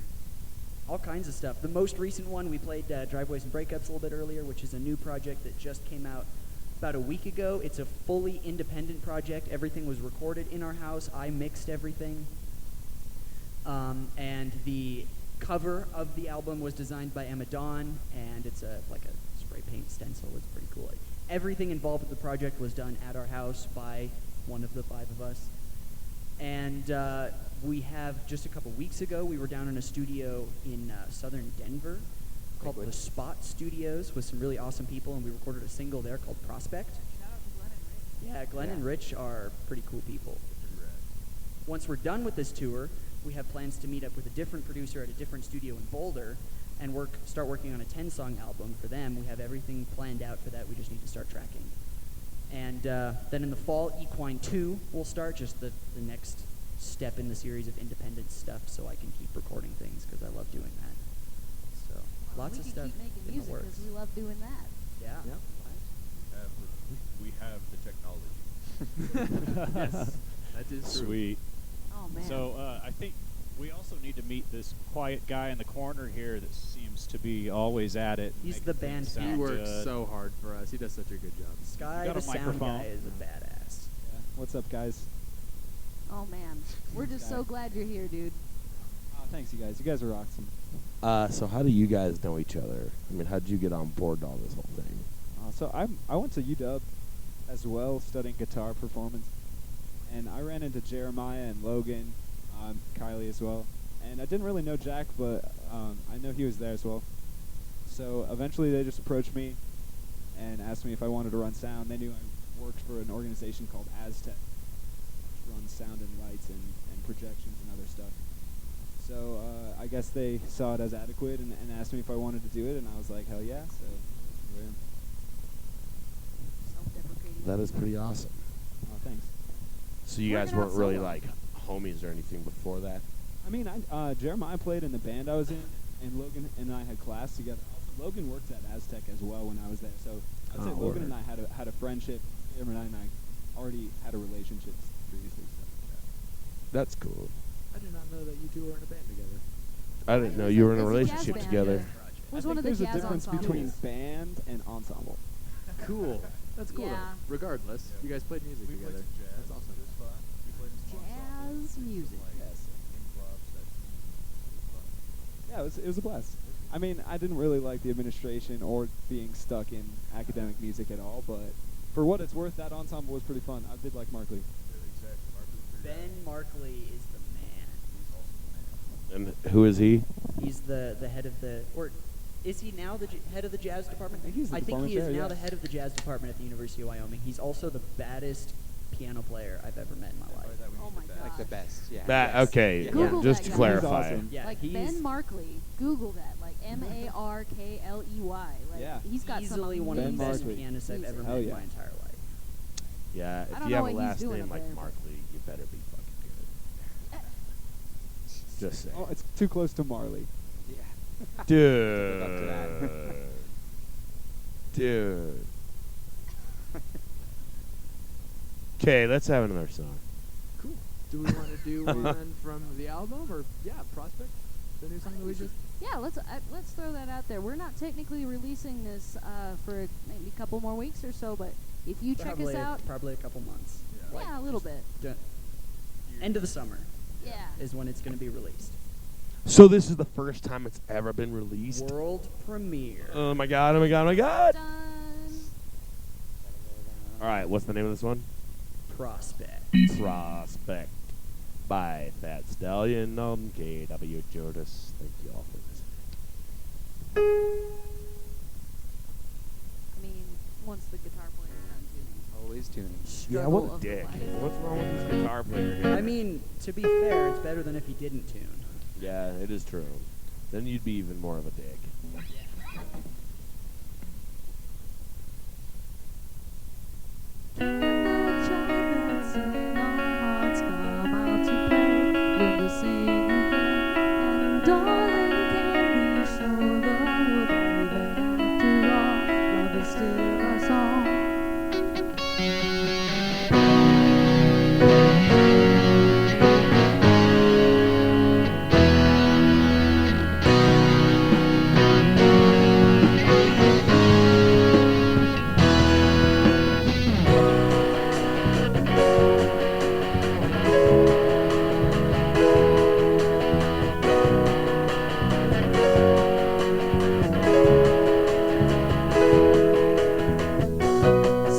S5: All kinds of stuff. The most recent one, we played Driveways and Breakups a little bit earlier, which is a new project that just came out about a week ago. It's a fully independent project. Everything was recorded in our house. I mixed everything. And the cover of the album was designed by Emma Dawn, and it's like a spray paint stencil. It's pretty cool. Everything involved with the project was done at our house by one of the five of us. And we have, just a couple weeks ago, we were down in a studio in southern Denver called The Spot Studios with some really awesome people, and we recorded a single there called Prospect.
S1: Shout out to Glenn and Rich.
S5: Yeah, Glenn and Rich are pretty cool people. Once we're done with this tour, we have plans to meet up with a different producer at a different studio in Boulder and start working on a 10-song album for them. We have everything planned out for that. We just need to start tracking. And then in the fall, Equine 2 will start, just the next step in the series of independent stuff, so I can keep recording things because I love doing that. So
S1: Well,
S5: lots
S1: we
S5: of
S1: could
S5: stuff
S1: keep making
S5: in the
S1: music
S5: works.
S1: because we love doing that.
S5: Yeah.
S6: We have the technology.
S4: Yes, that is true.
S7: Sweet.
S1: Oh man.
S7: So I think we also need to meet this quiet guy in the corner here that seems to be always at it. and
S5: He's
S7: making
S5: the
S7: things
S5: band
S7: sound
S4: He works
S7: good.
S4: so hard for us. He does such a good job.
S5: Sky,
S7: You got
S5: the
S7: a
S5: sound
S7: microphone?
S5: guy, is a badass.
S9: Yeah. What's up, guys?
S1: Oh man, we're just so glad you're here, dude.
S9: Oh, thanks, you guys. You guys are awesome.
S2: So how do you guys know each other? I mean, how did you get on board to all this whole thing?
S9: So I went to UW as well, studying guitar performance, and I ran into Jeremiah and Logan, Kylie as well, and I didn't really know Jack, but I know he was there as well. So eventually they just approached me and asked me if I wanted to run sound. They knew I worked for an organization called Aztec, which runs sound and lights and projections and other stuff. So I guess they saw it as adequate and asked me if I wanted to do it, and I was like, hell yeah, so here I am.
S1: Self-deprecating.
S2: That is pretty awesome.
S9: Oh, thanks.
S2: So you guys
S1: Working out
S2: weren't really
S1: solo.
S2: like homies or anything before that?
S9: I mean, Jeremiah played in the band I was in, and Logan and I had class together. Also, Logan worked at Aztec as well when I was there, so I'd say
S2: Oh,
S9: Logan
S2: word.
S9: and I had a friendship. Jeremiah and I already had a relationship previously. So.
S2: That's cool.
S4: I did not know that you two were in a band together.
S2: I didn't know you were in a
S1: It's a jazz
S2: relationship
S1: band.
S2: together.
S1: It was
S9: I
S1: one
S9: think
S1: of the
S9: there's a
S1: jazz
S9: difference
S1: ensembles.
S9: between band and ensemble.
S4: Cool. That's cool.
S1: Yeah.
S4: Though. Regardless, you guys played music
S6: We played
S4: together.
S6: some jazz.
S4: That's awesome.
S6: It was fun. We played in some ensembles,
S1: Jazz music.
S6: like
S9: Yes.
S6: improv sessions. It was fun.
S9: Yeah, it was a blast. I mean, I didn't really like the administration or being stuck in academic music at all, but for what it's worth, that ensemble was pretty fun. I did like Markley.
S6: Yeah, exactly. Mark was pretty
S5: Ben
S6: rad.
S5: Markley is the man.
S6: He's also the man.
S2: And who is he?
S5: He's the head of the, or is he now the head of the jazz department?
S9: I think he's the
S5: I think
S9: department
S5: he is
S9: chair,
S5: now
S9: yeah.
S5: the head of the jazz department at the University of Wyoming. He's also the baddest piano player I've ever met in my life.
S6: By that we
S1: Oh
S6: mean
S1: my
S6: the best.
S8: Like the
S1: Gosh.
S8: best, yeah.
S2: That okay.
S8: Yeah.
S1: Google
S2: Just
S1: that
S2: to
S1: guy.
S2: clarify.
S9: He's awesome.
S5: Yeah,
S1: Like
S5: he's
S1: Ben Markley. Google that. Like Markley. Like
S9: Yeah.
S1: he's got
S5: easily
S1: some
S5: one of the
S9: Ben
S5: best
S9: Markley.
S5: pianists I've ever
S1: music.
S5: met
S9: Hell
S5: in
S9: yeah.
S5: my entire life.
S2: Yeah,
S1: I
S2: if
S1: don't
S2: you
S1: know
S2: have a
S1: what he's
S2: last
S1: doing
S2: name
S1: up
S2: like
S1: there, but-
S2: Markley, you better be fucking good. Just saying.
S9: Oh, it's too close to Marley.
S8: Yeah.
S2: Dude.
S8: Live up to that.
S2: Dude. Okay, let's have another song.
S4: Cool. Do we want to do one from the album or Prospect, the new song that we just?
S1: Yeah, let's throw that out there. We're not technically releasing this for maybe a couple more weeks or so, but if you check us out,
S5: Probably a couple months.
S6: Yeah.
S1: yeah, a little bit.
S5: End of the summer
S1: Yeah.
S5: is when it's going to be released.
S2: So this is the first time it's ever been released.
S5: World premiere.
S2: Oh my god! Oh my god! Oh my god!
S1: Done.
S2: All right, what's the name of this one?
S5: Prospect.
S2: Prospect by Fat Stallion on KWJUDAS. Thank you all for listening.
S1: I mean, once the guitar player's done tuning.
S8: Always tuning.
S2: Yeah,
S1: Struggle
S2: what a
S1: of
S2: dick.
S1: life.
S2: What's wrong with this guitar player here?
S5: I mean, to be fair, it's better than if he didn't tune.
S2: Yeah, it is true. Then you'd be even more of a dick.
S1: Turn the channels and our hearts come out to play. Learn to sing darling, can we show the world that even after all, love is still our song?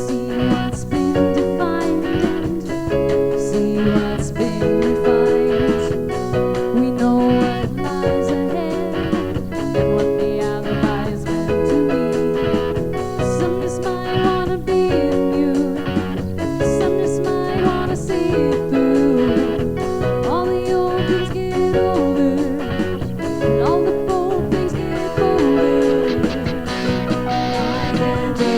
S1: See what's been defined and see what's been refined. We know what lies ahead and what the alibi is meant to be. Some just might wanna be immune, some just might wanna see it through. All the old things get older, and all the bold things get bolder. I can be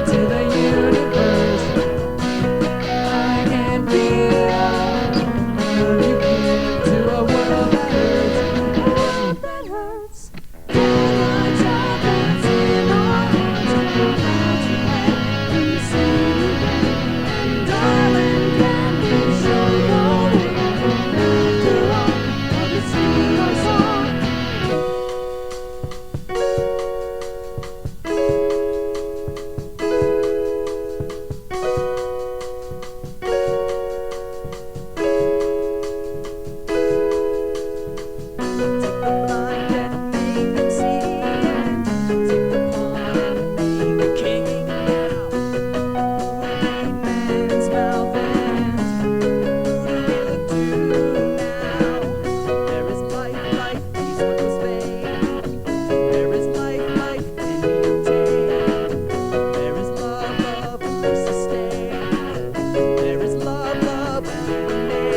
S1: to the universe. I can be you give to a world that hurts. Can I tell that's in our hearts? Come out to let me see you. And darling, can we show the world after all, love is still our song? Mind and make them see, and take the pawn and make a king now. Man's mouth and who do we look to now? There is life, peace, what was vain. There is life, can be obtained. There is love, and we sustain. There is love, and we remain.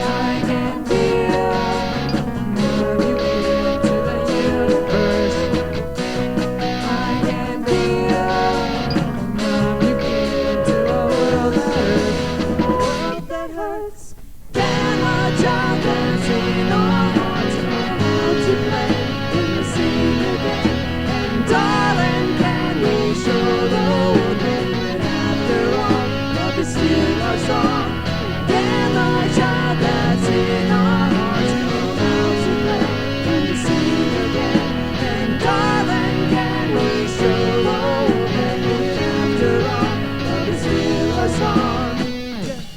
S1: I can feel love you give to the universe. I can feel love you give to a world that hurts. Can a child that's in our hearts come out to play when we sing again? And darling, can we show the world that after all, love is still our song? Can the child that's in our hearts come out to play when we sing again? And darling, can we show the world that after all, love is still our song?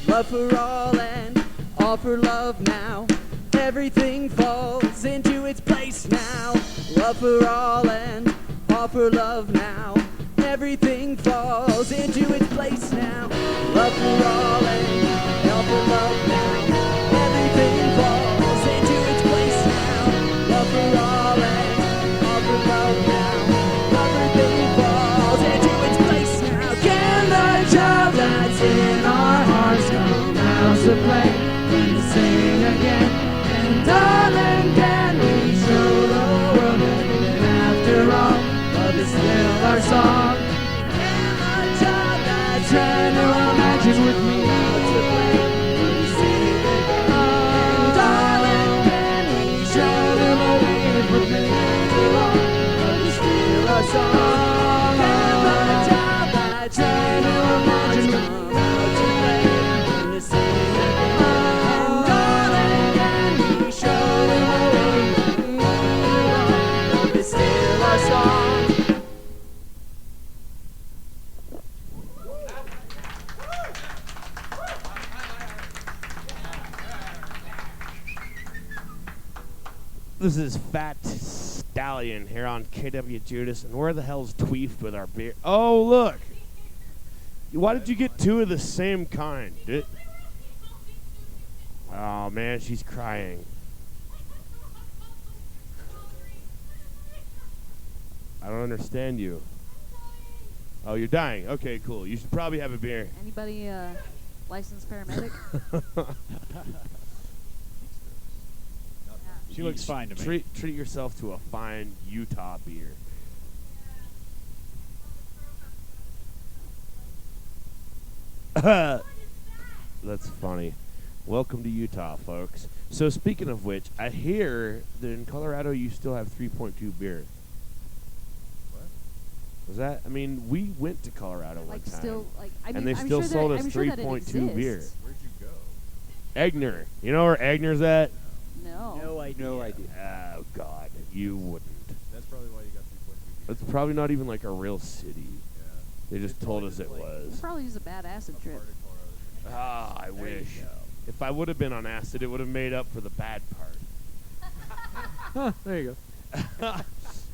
S1: Love for all and all for love now. Everything falls into its place now. Love for all and all for love now. Everything falls into its place now. Love for all and all for love now. Everything falls into its place now. Love for all and all for love now. Everything falls into its place now. Can the child that's in our hearts come out to play when we sing again? And darling, can we show the world that after all, love is still our song? Can the child that's trying to imagine with me to play when we sing again? And darling, can we show them a way for me to all, love is still our song? Can the child that's trying to imagine come out to play when we sing again? And darling, can we show them a way for me to all, love is still our song?
S2: This is Fat Stallion here on KWJUDAS, and where the hell's Tweeft with our beer? Oh, look! Why did you get two of the same kind? Oh, man, she's crying. I don't understand you. Oh, you're dying. Okay, cool. You should probably have a beer.
S1: Anybody licensed paramedic?
S7: She looks fine to me.
S2: Treat yourself to a fine Utah beer. That's funny. Welcome to Utah, folks. So speaking of which, I hear that in Colorado you still have 3.2 beer.
S6: What?
S2: Was that? I mean, we went to Colorado one
S1: Like
S2: time.
S1: still, like I
S2: And
S1: mean,
S2: they
S1: I'm
S2: still
S1: sure
S2: sold
S1: that,
S2: us
S1: I'm sure that it
S2: 3.2 beer.
S1: exists.
S6: Where'd you go?
S2: Egner. You know where Egner's at?
S1: No.
S5: No idea.
S8: No idea.
S2: Oh, God. You wouldn't.
S6: That's probably why you got 3.2 beers.
S2: It's probably not even like a real city.
S6: Yeah.
S2: They just
S6: It's
S2: told
S6: probably
S2: us
S6: just
S2: it
S6: like
S1: You
S2: was.
S1: probably use a bad acid
S6: a
S1: trip.
S6: part of Colorado.
S2: Ah, I
S5: There you
S2: wish.
S5: go.
S2: If I would have been on acid, it would have made up for the bad part.
S4: Huh, there you go.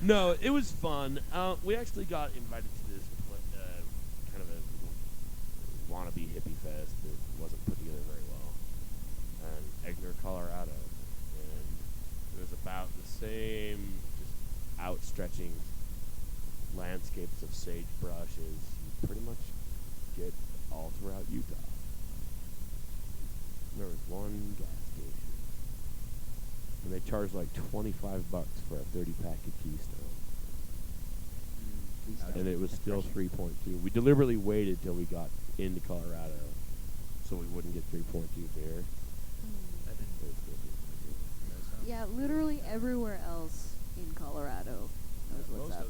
S2: No, it was fun. We actually got invited to this kind of a little wannabe hippie fest that wasn't put together very well in Egner, Colorado. And it was about the same just outstretching landscapes of sagebrush as you pretty much get all throughout Utah. There was one gas station, and they charged like $25 for a 30-pack of Keystone, and it was still 3.2. We deliberately waited till we got into Colorado, so we wouldn't get 3.2 beer.
S6: That didn't
S2: It was still 3.2.
S1: Yeah, literally everywhere else in Colorado knows what's up.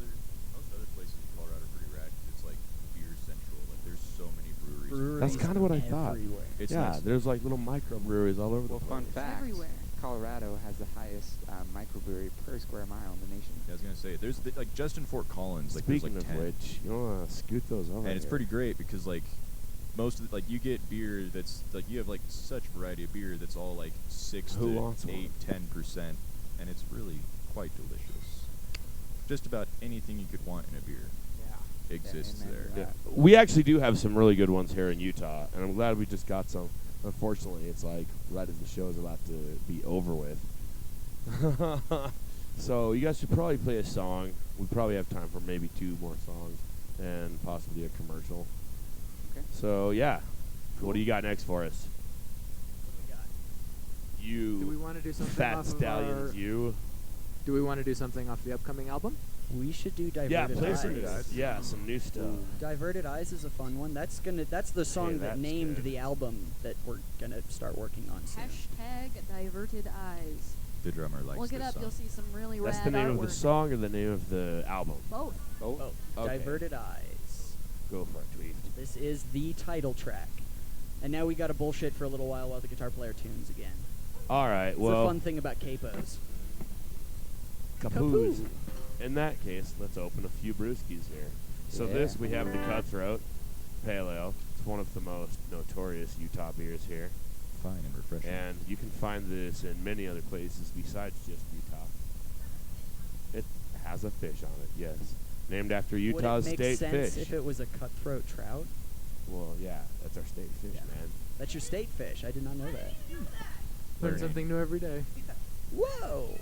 S6: Most other places in Colorado are pretty rad 'cause it's like beer central. Like there's so many breweries.
S2: That's kind of what I thought.
S5: Everywhere.
S6: It's
S2: Yeah,
S6: nice.
S2: there's like little microbreweries all over
S8: Well,
S2: the
S8: fun
S2: place.
S8: fact.
S1: Everywhere.
S8: Colorado has the highest microbrewery per square mile in the nation.
S6: Yeah, I was gonna say there's like just in Fort Collins. Like
S2: Speaking
S6: there's like
S2: of
S6: 10.
S2: which, you want to scoot those over
S6: And it's
S2: here.
S6: pretty great because like most of the, like you get beer that's like you have like such variety of beer that's all like 6
S2: Who
S6: to
S2: wants
S6: 8, 10%, and it's really quite delicious. Just about anything you could want in a beer
S8: Yeah.
S6: exists
S8: Amen to
S6: there.
S2: Yeah.
S8: that.
S2: We actually do have some really good ones here in Utah, and I'm glad we just got some. Unfortunately, it's like right as the show is about to be over with. So you guys should probably play a song. We probably have time for maybe 2 more songs and possibly a commercial.
S8: Okay.
S2: So yeah, what do you got next for us? You
S4: Do we want to do something
S2: fat
S4: off of
S2: stallions,
S4: our,
S2: you.
S4: Do we want to do something off the upcoming album?
S5: We should do Diverted
S2: Yeah, play
S5: Eyes.
S2: some new stuff.
S5: Diverted Eyes is a fun one. That's the song that
S2: that's
S5: named
S2: good.
S5: the album that we're gonna start working on soon.
S1: Hashtag diverted eyes.
S6: The drummer likes
S1: Look it
S6: this
S1: up.
S6: song.
S1: You'll see some really
S2: That's
S1: rad
S2: the name
S1: artwork.
S2: of the song or the name of the album?
S1: Both.
S5: Oh,
S2: Okay.
S5: Diverted Eyes.
S2: Go for it, Tweet.
S5: This is the title track. And now we gotta bullshit for a little while the guitar player tunes again.
S2: All right,
S5: It's
S2: well,
S5: the fun thing about capos.
S2: Capoos. In that case, let's open a few brewskis here. So
S8: Yeah.
S2: this, we have the Cutthroat Pale Ale. It's one of the most notorious Utah beers here.
S6: Fine and refreshing.
S2: And you can find this in many other places besides just Utah. It has a fish on it, yes. Named after Utah's
S5: Would it
S2: state
S5: make sense
S2: fish.
S5: if it was a cutthroat trout?
S2: Well, yeah, that's our state fish,
S5: Yeah.
S2: man.
S5: That's your state fish. I did not know that.
S4: Learn
S2: Learning.
S4: something new every day.
S5: Whoa!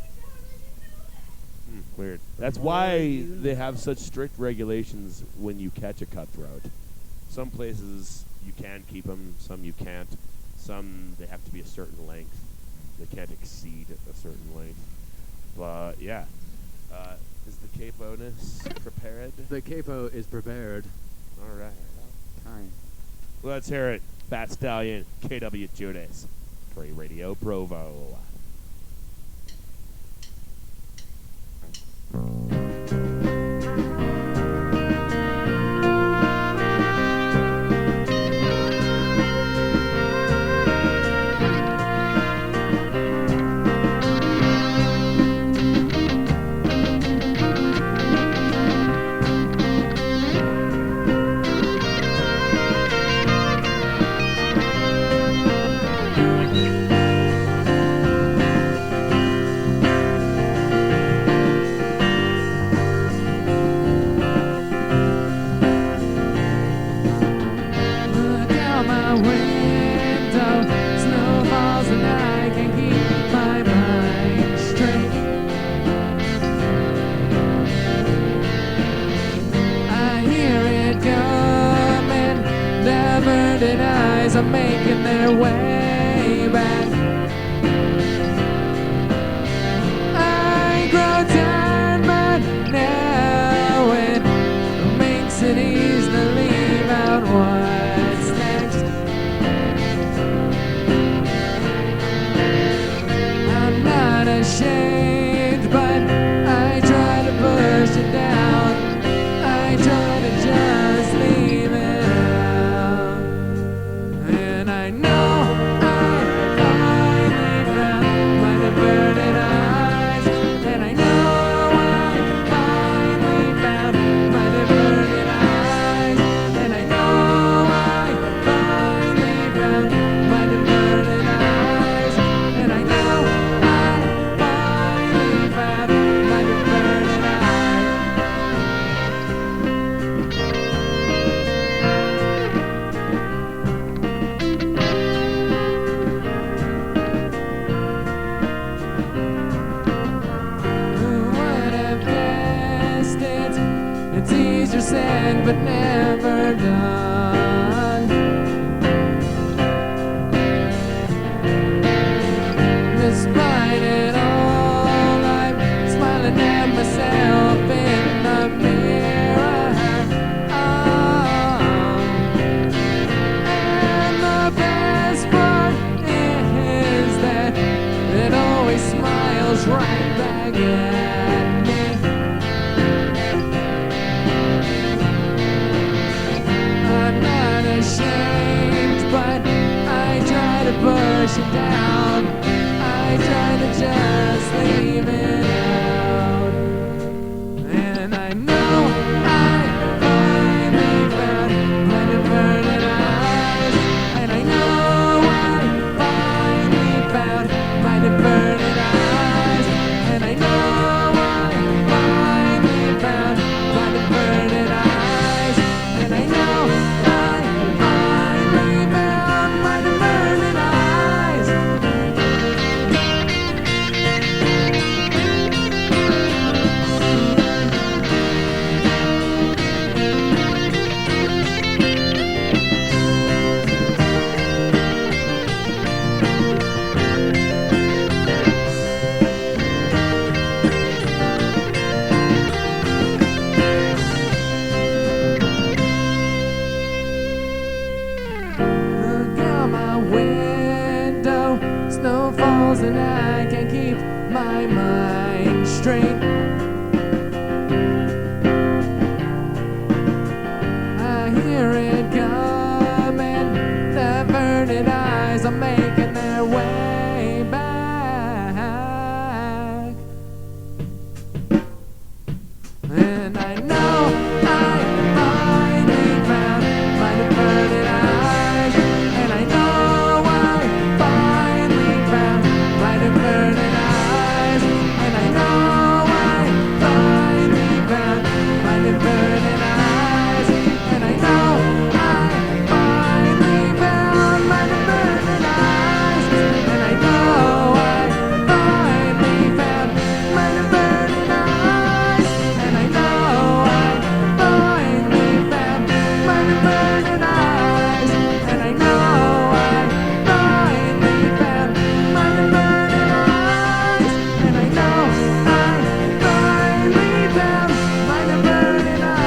S2: Weird. That's
S5: more
S2: why
S5: you
S2: they
S5: know.
S2: have such strict regulations when you catch a cutthroat. Some places you can keep them, some you can't. Some they have to be a certain length. They can't exceed a certain length. But yeah, is the capo-ness prepared?
S4: The capo is prepared.
S2: All right.
S8: Time.
S2: Let's hear it. Fat Stallion, KWJUDAS, Free Radio Provo.
S4: Look out my window, snow falls and I can keep my mind straight. I hear it coming, diverted eyes are making their way back. I grow tired, but now it makes it easy to leave out what's next.
S3: right back at me. I'm not ashamed, but I try to push it down. I try to just leave it out. And I know I finally found my diverted eyes. And I know I finally found my diverted eyes. And I know I finally found my diverted eyes. And I know I finally found my diverted eyes. Look out my window, snow falls and I can't keep my mind straight. I hear it coming, the burning eyes are making their way back. And I know I finally found my diverted eyes. And I know I finally found my diverted eyes. And I know I finally found my diverted eyes. And I know I finally found my diverted eyes. And I know I finally found my diverted eyes. And I know I finally found my diverted eyes. And I know I finally found my diverted eyes. And I know I finally found my diverted eyes.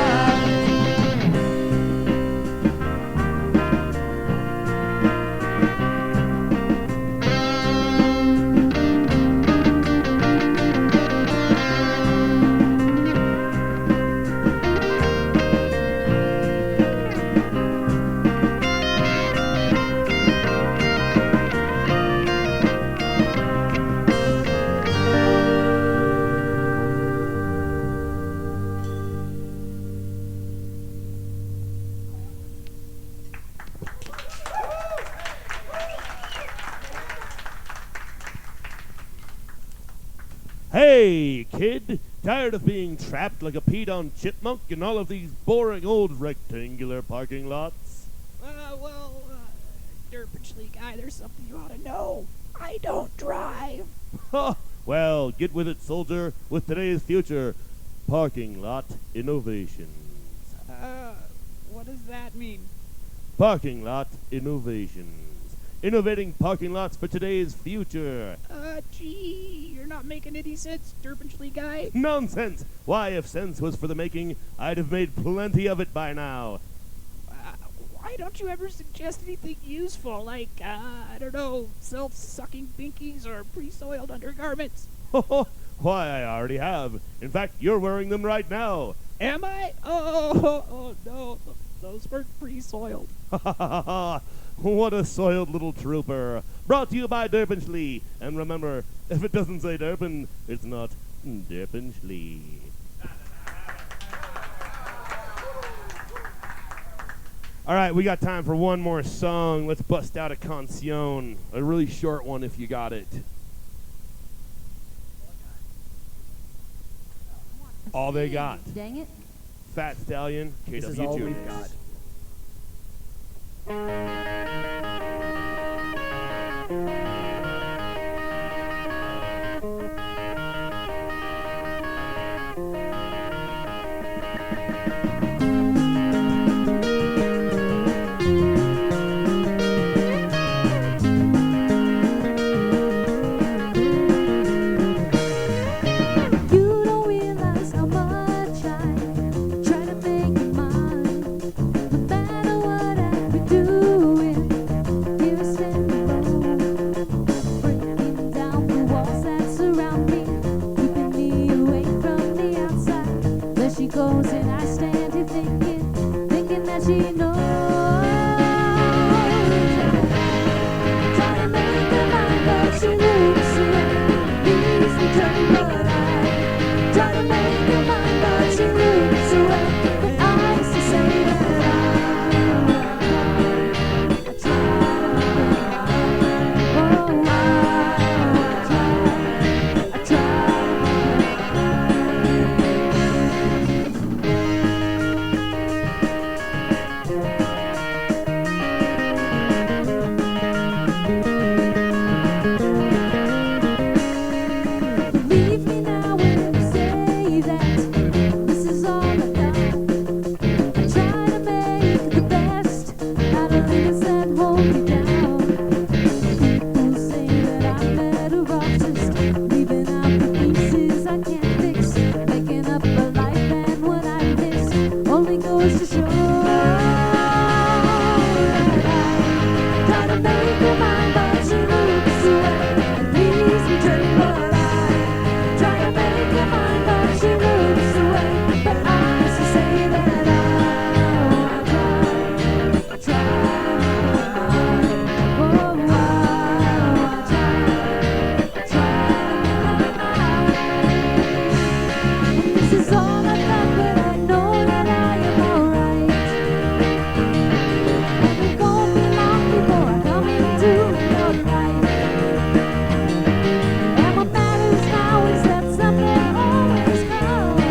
S2: Hey, kid! Tired of being trapped like a peed-on chipmunk in all of these boring old rectangular parking lots?
S10: Derpishly guy, there's something you ought to know. I don't drive.
S2: Ha! Well, get with it, soldier, with today's future parking lot innovations.
S10: What does that mean?
S2: Parking lot innovations. Innovating parking lots for today's future.
S10: Gee, you're not making any sense, Derpishly guy.
S2: Nonsense! Why, if sense was for the making, I'd have made plenty of it by now.
S10: Why don't you ever suggest anything useful, like, I don't know, self-sucking binkies or pre-soiled undergarments?
S2: Why, I already have. In fact, you're wearing them right now.
S10: Am I? Oh no, those were pre-soiled.
S2: What a soiled little trooper. Brought to you by Derpinschlee. And remember, if it doesn't say Derpin, it's not Derpinschlee. All right, we got time for one more song. Let's bust out a canción. A really short one if you got it. All they got.
S1: Dang it.
S2: Fat Stallion,
S5: This is
S2: KWJUDAS.
S5: all we've got.
S1: You don't realize how much I try to make you mine. No matter what I could do, things that hold me down. People say that I'm better off just leaving out the pieces I can't fix, making up a life and what I miss only goes to show that I try to make your mind, but she moves away and leaves me dreaming. But I try to make your mind, but she moves away. But I still say that I try. This is all I've got, but I know that I am alright. And it won't be long before I come into your life. And what matters now is that someday always comes.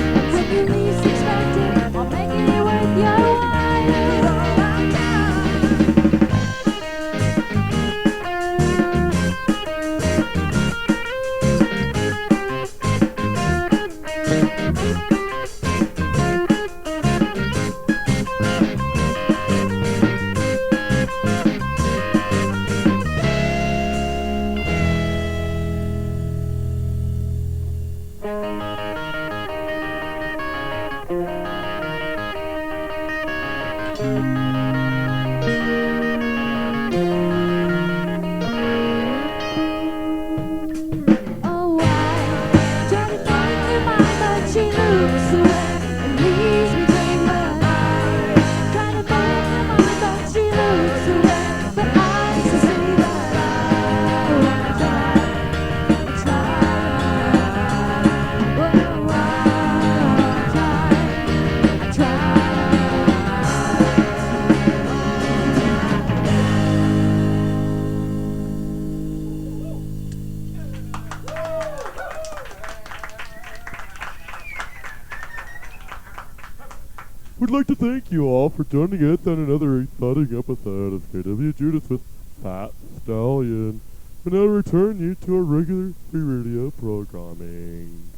S1: And when you least expect it, I'll make it worth your while. Oh, I try to find your mind, but she moves away and leaves me dreaming. But I try to find your mind, but she moves away. But I still say that I try. Oh, I try.
S2: We'd like to thank you all for joining us on another exciting episode of KWJUDAS with Fat Stallion. We now return you to our regular free radio programming.